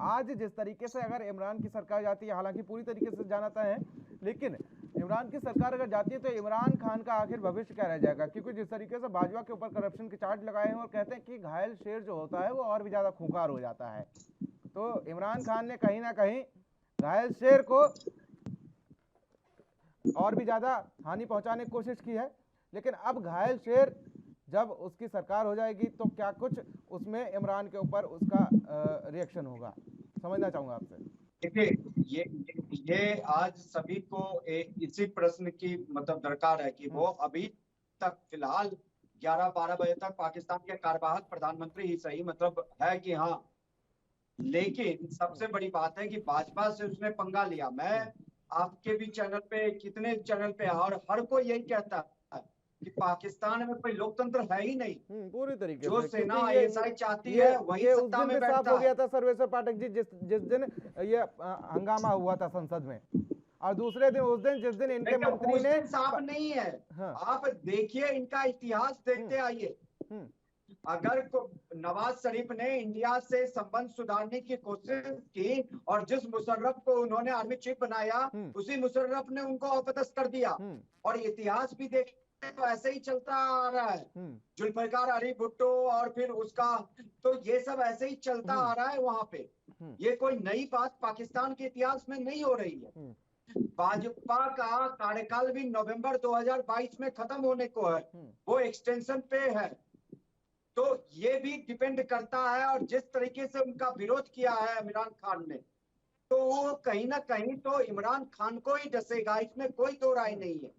आज जिस तरीके से अगर इमरान की सरकार जाती है, हालांकि पूरी तरीके से जानता है, लेकिन इमरान की सरकार अगर जाती है तो इमरान खान का आखिर भविष्य क्या रह जाएगा? क्योंकि जिस तरीके से बाजवा के ऊपर करप्शन के चार्ज लगाए हैं और कहते हैं कि घायल शेर जो होता है वो और भी ज्यादा खूंखार हो जाता है, तो इमरान खान ने कहीं ना कहीं घायल शेर को और भी ज्यादा हानि पहुंचाने की कोशिश की है। लेकिन अब घायल शेर जब उसकी सरकार हो जाएगी तो क्या कुछ उसमें इमरान के ऊपर उसका रिएक्शन होगा, समझना चाहूंगा आपसे। देखिए ये आज सभी को इसी प्रश्न की मतलब दरकार है कि वो अभी तक फिलहाल 11-12 बजे तक पाकिस्तान के कार्यवाहक प्रधानमंत्री ही सही मतलब है कि हाँ, लेकिन सबसे बड़ी बात है कि भाजपा से उसने पंगा लिया। मैं आपके भी चैनल पे कितने चैनल पे और हर कोई यही कहता है कि पाकिस्तान में कोई लोकतंत्र है ही नहीं। पूरी तरीके जो से सेना आईएसआई चाहती है वही सत्ता में बैठता हो गया था सर्वेश्वर पाठक जी, जिस दिन ये हंगामा हुआ था संसद में, और दूसरे दिन उस दिन जिस दिन इनके मंत्री ने साफ नहीं है। हाँ। आप देखिए इनका इतिहास देखते आइए। अगर नवाज शरीफ ने इंडिया से संबंध सुधारने की कोशिश की और जिस मुशर्रफ को उन्होंने आर्मी चीफ बनाया उसी मुशर्रफ ने उनको अपदस्थ कर दिया। और इतिहास भी देखें तो ऐसे ही चलता आ रहा है। जुल्फिकार अली भुट्टो और फिर उसका, तो ये सब ऐसे ही चलता आ रहा है वहां पे। ये कोई नई बात पाकिस्तान के इतिहास में नहीं हो रही है। भाजपा का कार्यकाल भी नवंबर 2022 में खत्म होने को है, वो एक्सटेंशन पे है। तो ये भी डिपेंड करता है, और जिस तरीके से उनका विरोध किया है इमरान खान ने, तो वो कहीं ना कहीं तो इमरान खान को ही डसेगा, इसमें कोई दो राय नहीं है।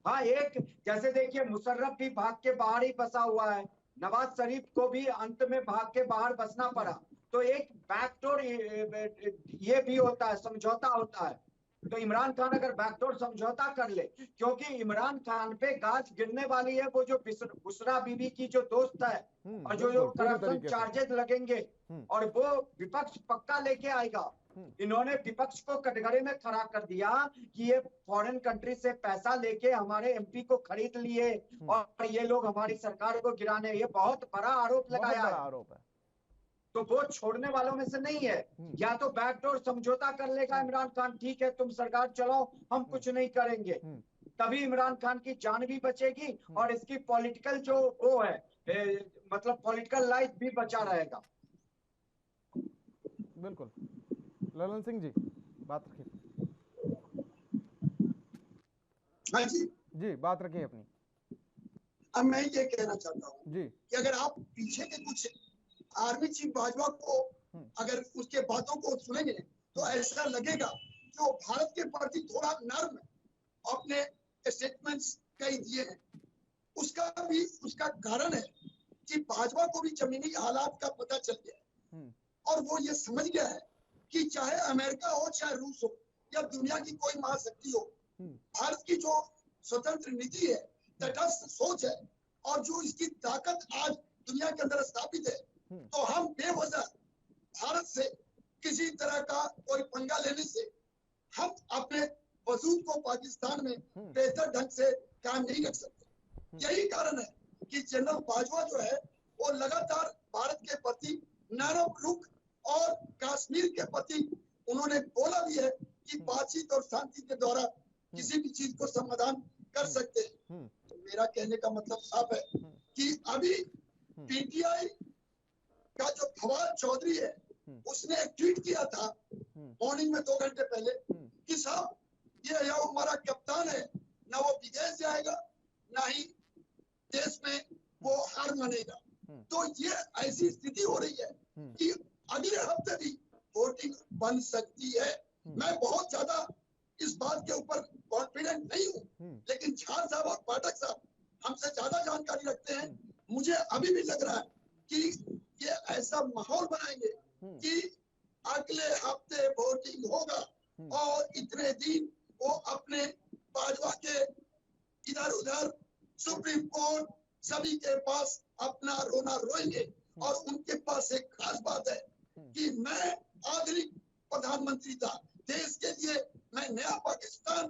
हाँ, एक जैसे देखिए मुशर्रफ भी भाग के बाहर ही बसा हुआ है, नवाज शरीफ को भी अंत में भाग के बाहर बसना पड़ा। तो एक बैकडोर ये भी होता है, समझौता होता है। तो इमरान खान अगर बैकडोर समझौता कर ले, क्योंकि इमरान खान पे गाज गिरने वाली है, वो जो बुशरा बीबी की जो दोस्त है, और जो करप्शन चार्जेस लगेंगे, और वो विपक्ष पक्का लेके आएगा। इन्होंने विपक्ष को कटघरे में खड़ा कर दिया कि ये फॉरेन कंट्री से पैसा लेके हमारे एमपी को खरीद लिए और ये लोग हमारी सरकार को गिराने, ये बहुत बड़ा आरोप लगाया है। तो वो छोड़ने वालों में से नहीं है। या तो बैकडोर समझौता कर लेगा इमरान खान, ठीक है तुम सरकार चलाओ, हम कुछ नहीं करेंगे, तभी इमरान खान की जान भी बचेगी और इसकी पॉलिटिकल जो वो है मतलब पॉलिटिकल लाइफ भी बचा रहेगा। बिल्कुल। ललन सिंह जी बात रखिए। हाँ जी जी बात रखिए अपनी। अब मैं ये कहना चाहता हूँ जी कि अगर आप पीछे के कुछ आर्मी चीफ बाजवा को अगर उसके बातों को सुनेंगे तो ऐसा लगेगा कि वो भारत के प्रति थोड़ा नर्म अपने स्टेटमेंट्स कई दिए हैं। उसका कारण है कि बाजवा को भी जमीनी हालात का पता चल गया है और वो ये समझ गया है कि चाहे अमेरिका हो चाहे रूस हो या दुनिया की कोई महाशक्ति हो, भारत की जो स्वतंत्र नीति है, तटस्थ सोच है और जो इसकी ताकत आज दुनिया के अंदर स्थापित है, तो हम बेवजह भारत से किसी तरह का कोई पंगा लेने से हम अपने वजूद को पाकिस्तान में बेहतर ढंग से कायम नहीं रख सकते। यही कारण है कि जनरल बाजवा जो है वो लगातार भारत के प्रति नरम रुख और कश्मीर के प्रति उन्होंने बोला भी है कि बातचीत और शांति के द्वारा किसी भी चीज को समाधान कर सकते हैं। तो मेरा कहने का मतलब साफ है कि अभी पीटीआई का जो फवाद चौधरी है उसने एक ट्वीट किया था मॉर्निंग में 2 घंटे पहले कि साहब ये या हमारा कप्तान है, ना वो विदेश जाएगा ना ही देश में वो हार मानेगा। तो ये ऐसी स्थिति हो रही है कि अगले हफ्ते भी वोटिंग बन सकती है। मैं बहुत ज्यादा इस बात के ऊपर कॉन्फिडेंट नहीं हूँ, लेकिन झार साहब और पाठक साहब हमसे ज्यादा जानकारी रखते हैं। मुझे अभी भी लग रहा है कि ये ऐसा माहौल बनाएंगे कि अगले हफ्ते वोटिंग होगा और इतने दिन वो अपने बाजवा के इधर उधर सुप्रीम कोर्ट सभी के पास अपना रोना रोएंगे। और उनके पास एक खास बात है कि मैं आधुनिक प्रधानमंत्री था, देश के लिए मैं नया पाकिस्तान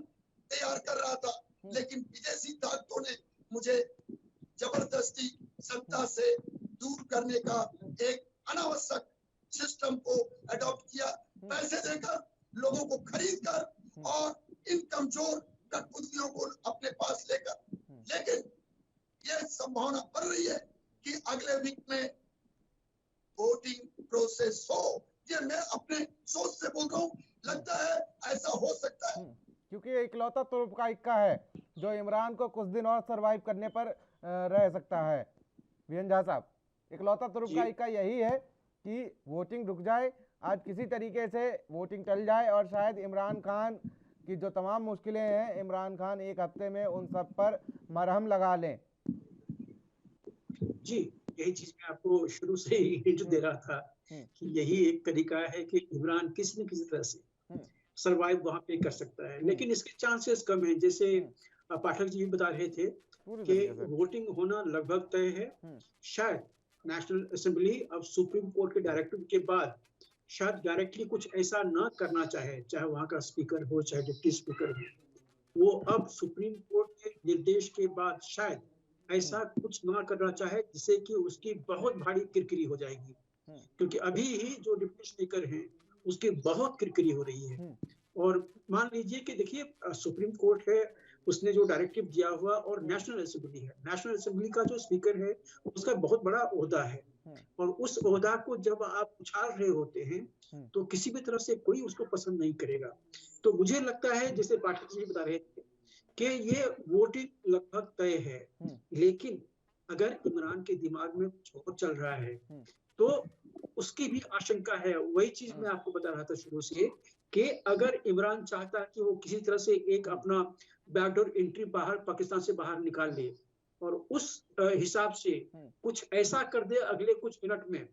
तैयार कर रहा था, लेकिन विदेशी ताकतों ने मुझे जबरदस्ती सत्ता से दूर करने का एक अनावश्यक सिस्टम को अडॉप्ट किया, पैसे देकर लोगों को खरीद कर और इन कमजोर कठपुतलियों को अपने पास लेकर। लेकिन यह संभावना बढ़ रही है कि अगले वीक में वोटिंग प्रोसेस हो। ये मैं अपने सोच से बोल रहा हूँ, लगता है ऐसा हो सकता है क्योंकि ये इकलौता तुर्क का इक्का है जो इमरान को कुछ दिन और सरवाइव करने पर रह सकता है। वीएन झा साहब, इकलौता तुर्क का इक्का यही है कि वोटिंग रुक जाए, आज किसी तरीके से वोटिंग टल जाए और शायद इमरान खान की जो तमाम मुश्किलें हैं, इमरान खान एक हफ्ते में उन सब पर मरहम लगा लें। जी, यही चीज मैं आपको शुरू से ही हिंट दे रहा था कि यही एक तरीका है कि इमरान किसी न किसी तरह से सरवाइव वहां पे कर सकता है, लेकिन इसके चांसेस कम है। जैसे पाठक जी भी बता रहे थे कि वोटिंग होना लगभग तय है। शायद नेशनल असेंबली अब सुप्रीम कोर्ट के डायरेक्टिव के बाद शायद डायरेक्टली कुछ ऐसा न करना चाहे, चाहे वहां का स्पीकर हो चाहे डिप्टी स्पीकर हो, वो अब सुप्रीम कोर्ट के निर्देश के बाद शायद ऐसा कुछ ना करना चाहे जिससे कि उसकी बहुत भारी किरकिरी हो जाएगी, क्योंकि अभी ही जो डिप्टी स्पीकर हैं उसकी बहुत किरकिरी हो रही है। और मान लीजिए कि देखिए सुप्रीम कोर्ट है, उसने जो डायरेक्टिव दिया हुआ, और नेशनल असेंबली है, नेशनल असेंबली का जो स्पीकर है उसका बहुत बड़ा ओहदा है, और उस ओहदा को जब आप उछाल रहे होते हैं तो किसी भी तरह से कोई उसको पसंद नहीं करेगा। तो मुझे लगता है, जैसे पाठक जी बता रहे थे, कि ये वोटिंग लगभग तय है, लेकिन अगर इमरान के दिमाग में कुछ और चल रहा है तो उसकी भी आशंका है। वही चीज मैं आपको बता रहा था शुरू से, कि अगर इमरान चाहता कि वो किसी तरह से एक अपना बैकडोर एंट्री बाहर पाकिस्तान से बाहर निकाल ले, और उस हिसाब से कुछ ऐसा कर दे अगले कुछ मिनट में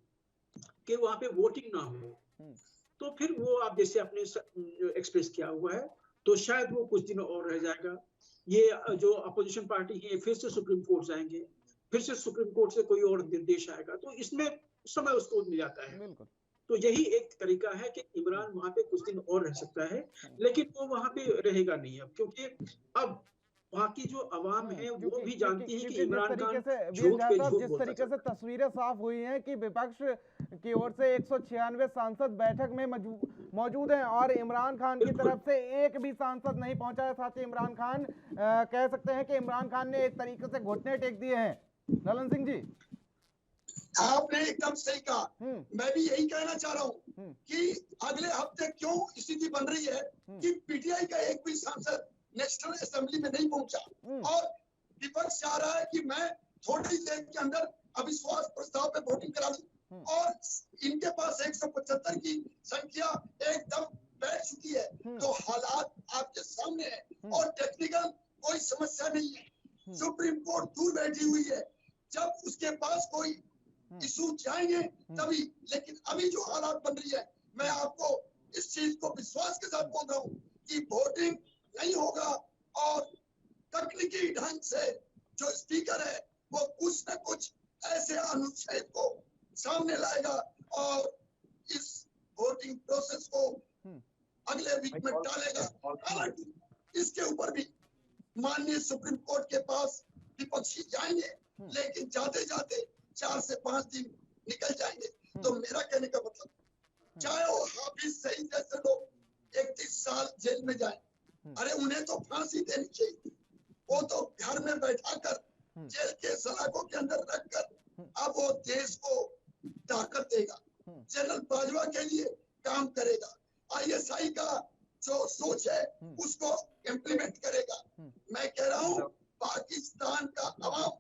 कि वहां पे वोटिंग ना हो, तो फिर वो आप जैसे आपने एक्सप्रेस किया हुआ है, तो शायद वो कुछ दिन और रह जाएगा। ये जो अपोजिशन पार्टी है फिर से सुप्रीम कोर्ट जाएंगे, फिर से सुप्रीम कोर्ट से कोई और निर्देश आएगा, तो इसमें समय उसको मिल जाता है। तो यही एक तरीका है कि इमरान वहां पे कुछ दिन और रह सकता है, लेकिन वो वहां पे रहेगा नहीं अब, क्योंकि अब वहाँ की जो आवाम है वो भी जानती है कि इमरान खान झूठ पे झूठ जिस बोलता तरीके से तस्वीरें साफ हुई हैं कि विपक्ष की ओर से 196 सांसद बैठक में मौजूद हैं और इमरान खान की तरफ से एक भी सांसद नहीं पहुंचा है। साथ ही इमरान खान कह सकते हैं कि इमरान खान ने एक तरीके से घुटने टेक दिए हैं। ललन सिंह जी, आपने एकदम सही कहा। मैं भी यही कहना चाह रहा हूँ कि अगले हफ्ते क्यों स्थिति बन रही है कि पीटीआई का एक भी सांसद नेशनल असेंबली में नहीं पहुंचा, और विपक्ष चाह रहा है कि मैं थोड़ी देर के अंदर अविश्वास प्रस्ताव पे वोटिंग करा दूं, और इनके पास 175 की संख्या एकदम बैठ चुकी है। तो हालात आपके सामने है, और टेक्निकल कोई समस्या नहीं है। सुप्रीम कोर्ट दूर बैठी हुई है, जब उसके पास कोई इशू जाएंगे तभी। लेकिन अभी जो हालात बन रही है, मैं आपको इस चीज को विश्वास के साथ बोल रहा हूँ कि वोटिंग नहीं होगा, और तकनीकी ढंग से जो स्पीकर है वो कुछ न कुछ ऐसे अनुच्छेद को सामने लाएगा और इस वोटिंग प्रोसेस को अगले वीक में टालेगा। हालांकि इसके ऊपर भी माननीय सुप्रीम कोर्ट के पास विपक्षी जाएंगे, लेकिन जाते जाते 4 से 5 दिन निकल जाएंगे। तो मेरा कहने का मतलब, चाहे वो हाफिज सईद जैसे लोग 31 साल जेल में जाए, अरे उन्हें तो फांसी देनी चाहिए। वो तो घर में बैठाकर जेल के सलाखों के अंदर रखकर अब वो देश को ताकत देगा, जनरल बाजवा के लिए काम करेगा, आईएसआई का जो सोच है उसको इम्प्लीमेंट करेगा। मैं कह रहा हूँ पाकिस्तान का अवाम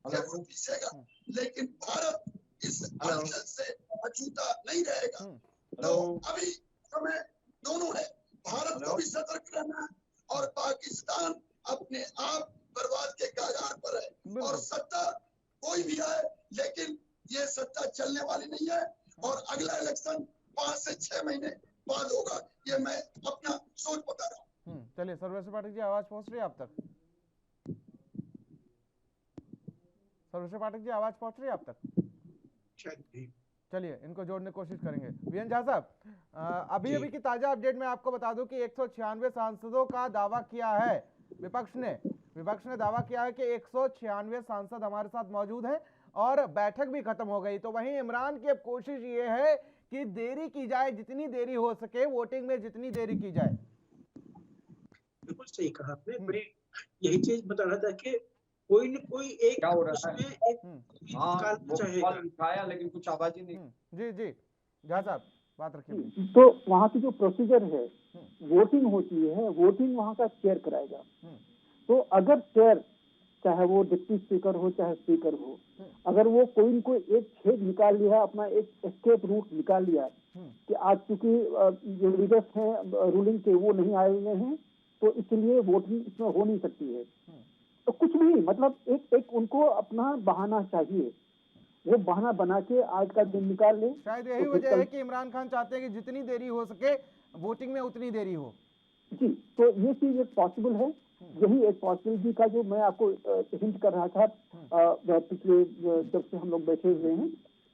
जरूर पीछेगा, लेकिन भारत इस हलचल से अछूता नहीं रहेगा। तो अभी समय दोनों है, भारत को भी सतर्क रहना है और पाकिस्तान अपने आप बर्बाद के कगार पर है। और सत्ता कोई भी आए, लेकिन ये सत्ता चलने वाली नहीं है, और अगला इलेक्शन 5 से 6 महीने बाद होगा। ये मैं अपना सोच बता रहा हूँ। चलिए सर्वेश्वर पाठक जी, आवाज पहुंच रही है आप तक? सर्वेश्वर पाठक जी, आवाज पहुंच रही है आप तक? चलिए इनको जोड़ने की कोशिश करेंगे। वीएन झा साहब, अभी की ताजा अपडेट में आपको बता दूं कि 196 सांसदों का दावा किया है विपक्ष ने दावा किया है कि 196 सांसद हमारे साथ मौजूद हैं और बैठक भी खत्म हो गई। तो वहीं इमरान की अब कोशिश ये है कि देरी की जाए, जितनी देरी हो सके, वोटिंग में जितनी देरी की जाए। बिल्कुल सही कहा आपने। मैं यही चीज बता रहा था कि कोई न कोई एक क्या हो रहा है? चाहेगा, लेकिन कुछ आवाज ही नहीं। जी झा साहब बात रखिए। तो वहाँ की जो प्रोसीजर है, वोटिंग होती है, वोटिंग वहाँ का चेयर कराएगा। तो अगर चेयर, चाहे वो डिप्टी स्पीकर हो चाहे स्पीकर हो, अगर वो कोई न कोई एक छेद निकाल लिया, अपना एक एस्केप रूट निकाल लिया कि आज चूंकि जो लीडर्स हैं रूलिंग के वो नहीं आए हुए हैं, तो इसलिए वोटिंग इसमें हो नहीं सकती है, तो कुछ भी मतलब एक उनको अपना बहाना चाहिए, वो बहाना बना के आज का दिन निकाल ले। शायद यही वजह है कि इमरान खान चाहते हैं कि जितनी देरी हो सके वोटिंग में उतनी देरी हो। जी, तो ये चीज एक पॉसिबल है। यही एक पॉसिबिलिटी का जो मैं आपको हिंट कर रहा था पिछले जब से हम लोग बैठे हुए हैं,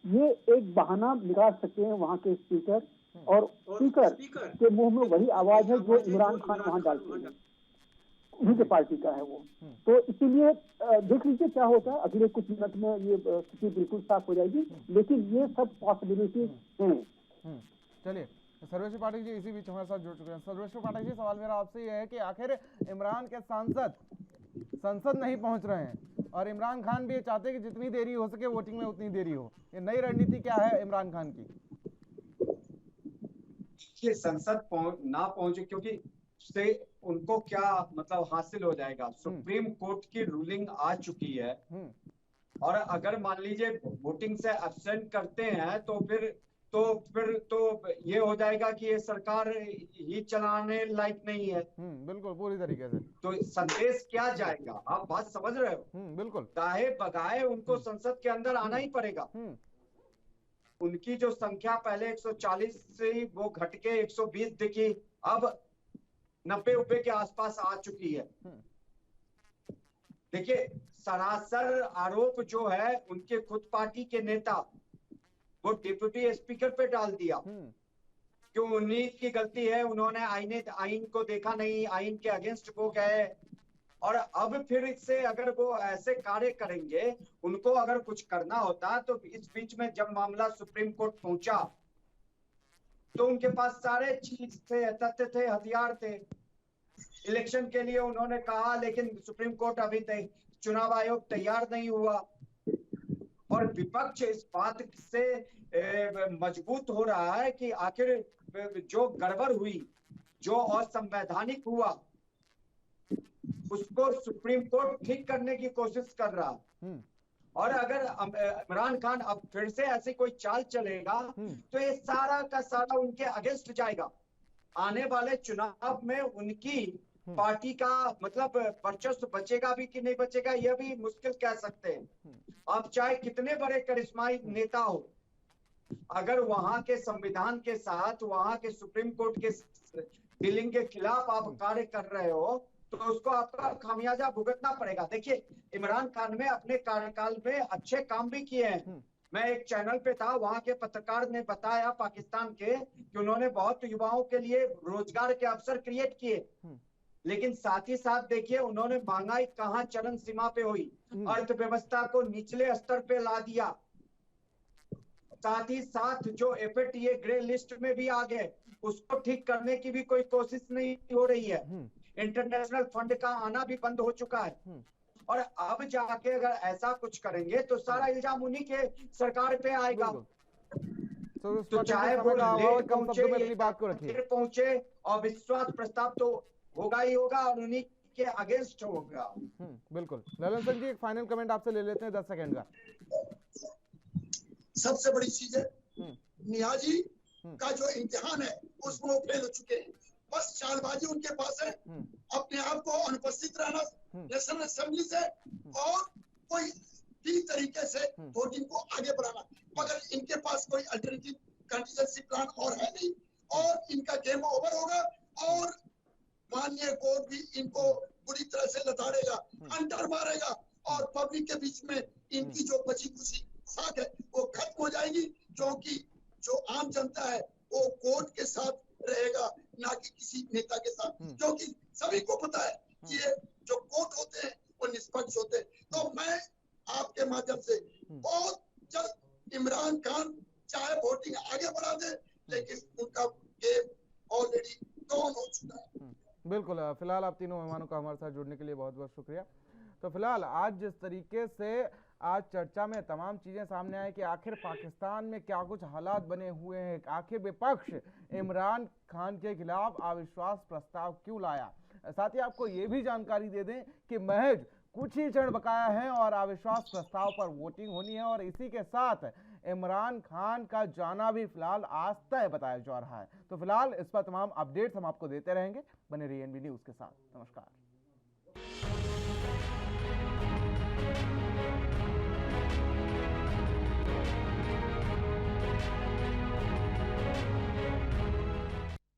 ये एक बहाना निकाल सकते हैं वहाँ के स्पीकर, और स्पीकर के मुंह में वही आवाज है जो इमरान खान वहाँ डालते हैं। उन्हीं के पार्टी का है वो। तो इसीलिए देख लीजिए क्या होता है, अगले कुछ मिनट में ये स्थिति बिल्कुल साफ हो जाएगी, लेकिन ये सब पॉसिबिलिटीज हैं। चलिए, सर्वेश्वर पाठक जी इसी बीच हमारे साथ जुड़ चुके हैं। सर्वेश्वर पाठक जी, सवाल मेरा आपसे यह है कि आखिर इमरान के सांसद संसद नहीं पहुंच रहे हैं और इमरान खान भी ये चाहते हैं कि जितनी देरी हो सके वोटिंग में उतनी देरी हो, ये नई रणनीति क्या है इमरान खान की? ये संसद ना पहुंचे क्योंकि से उनको क्या मतलब हासिल हो जाएगा। सुप्रीम कोर्ट की रूलिंग आ चुकी है और अगर मान लीजिए वोटिंग से एब्सेंट करते हैं तो फिर ये हो जाएगा कि ये सरकार ही चलाने लायक नहीं है। बिल्कुल, पूरी तरीके से। तो संदेश क्या जाएगा, आप बात समझ रहे हो? बिल्कुल, दाहे बगाए उनको संसद के अंदर आना ही पड़ेगा। उनकी जो संख्या पहले 140 से वो घट के 120 दिखी, अब 90 के आसपास आ चुकी है। देखिए, सरासर आरोप जो है उनके खुद पार्टी के नेता वो डिप्टी स्पीकर पे डाल दिया कि उन्हीं की गलती है, उन्होंने आइन को देखा नहीं, आइन के अगेंस्ट वो गए। और अब फिर इससे अगर वो ऐसे कार्य करेंगे, उनको अगर कुछ करना होता तो इस बीच में जब मामला सुप्रीम कोर्ट पहुंचा तो उनके पास सारे चीज थे, तथ्य थे, हथियार थे। इलेक्शन के लिए उन्होंने कहा, लेकिन सुप्रीम कोर्ट अभी तक चुनाव आयोग तैयार नहीं हुआ और विपक्ष इस बात से मजबूत हो रहा है कि आखिर जो गड़बड़ हुई, जो असंवैधानिक हुआ, उसको सुप्रीम कोर्ट ठीक करने की कोशिश कर रहा है। और अगर इमरान खान अब फिर से ऐसी कोई चाल चलेगा तो ये सारा का सारा उनके अगेंस्ट जाएगा। आने वाले चुनाव में उनकी पार्टी का मतलब वर्चस्व बचेगा भी कि नहीं बचेगा, यह भी मुश्किल कह सकते हैं। आप चाहे कितने बड़े करिश्माई नेता हो, अगर वहां के संविधान के साथ, वहां के सुप्रीम कोर्ट के डीलिंग के खिलाफ आप कार्य कर रहे हो तो उसको आपका खामियाजा भुगतना पड़ेगा। देखिए, इमरान खान ने अपने कार्यकाल में अच्छे काम भी किए हैं। मैं एक चैनल पे था, वहां के पत्रकार ने बताया पाकिस्तान के कि उन्होंने बहुत युवाओं के लिए रोजगार के अवसर क्रिएट किए, लेकिन साथ ही साथ देखिए उन्होंने महंगाई कहाँ चरम सीमा पे हुई, अर्थव्यवस्था को निचले स्तर पे ला दिया। साथ ही साथ जो FATA ग्रे लिस्ट में भी आ गए, उसको ठीक करने की भी कोई कोशिश नहीं हो रही है। इंटरनेशनल फंड का आना भी बंद हो चुका है और अब जाके अगर ऐसा कुछ करेंगे तो सारा इल्जाम उन्हीं के सरकार पे आएगा। तो चाहे वो लेट पहुंचे और विश्वास प्रस्ताव तो होगा ही होगा और उन्हीं के अगेंस्ट होगा। बिल्कुल। ललन सिंह जी, एक फाइनल कमेंट आपसे ले लेते हैं 10 सेकंड का। सबसे बड़ी चीज है नियाजी का जो इम्तिहान है उसमें वो फेल हो चुके हैं। बस चालबाजी उनके पास है, अपने आप को अनुपस्थित रहना नेशनल असेंबली से और कोई भी तरीके से वोटिंग को आगे बढ़ाना, मगर इनके पास कोई अल्टरनेटिव कंटीजेंसी प्लान और है नहीं और इनका गेम ओवर होगा और माननीय कोर्ट भी इनको बुरी तरह से लताड़ेगा, अंटर मारेगा और पब्लिक के बीच में इनकी जो बची खुशी साख है वो खत्म हो जाएगी, क्योंकि जो आम जनता है वो कोर्ट के साथ रहेगा, ना कि किसी नेता के साथ, क्योंकि सभी को पता है कि ये जो कोर्ट होते हैं वो निष्पक्ष होते हैं। तो मैं आपके माध्यम से बहुत जल्द इमरान खान चाहे वोटिंग आगे बढ़ा दे, लेकिन उनका गेम ऑलरेडी डाउन हो चुका है। बिल्कुल। फिलहाल आप तीनों मेहमानों का हमारे साथ जुड़ने के लिए बहुत बहुत शुक्रिया। तो फिलहाल आज जिस तरीके से आज चर्चा में तमाम चीज़ें सामने आई कि आखिर पाकिस्तान में क्या कुछ हालात बने हुए हैं, आखिर विपक्ष इमरान खान के खिलाफ अविश्वास प्रस्ताव क्यों लाया, साथ ही आपको ये भी जानकारी दे दें कि महज कुछ ही क्षण बकाया है और अविश्वास प्रस्ताव पर वोटिंग होनी है और इसी के साथ इमरान खान का जाना भी फिलहाल आज तय बताया जा रहा है। तो फिलहाल इस पर तमाम अपडेट्स हम आपको देते रहेंगे। बने रहिए NV न्यूज़ के साथ। नमस्कार।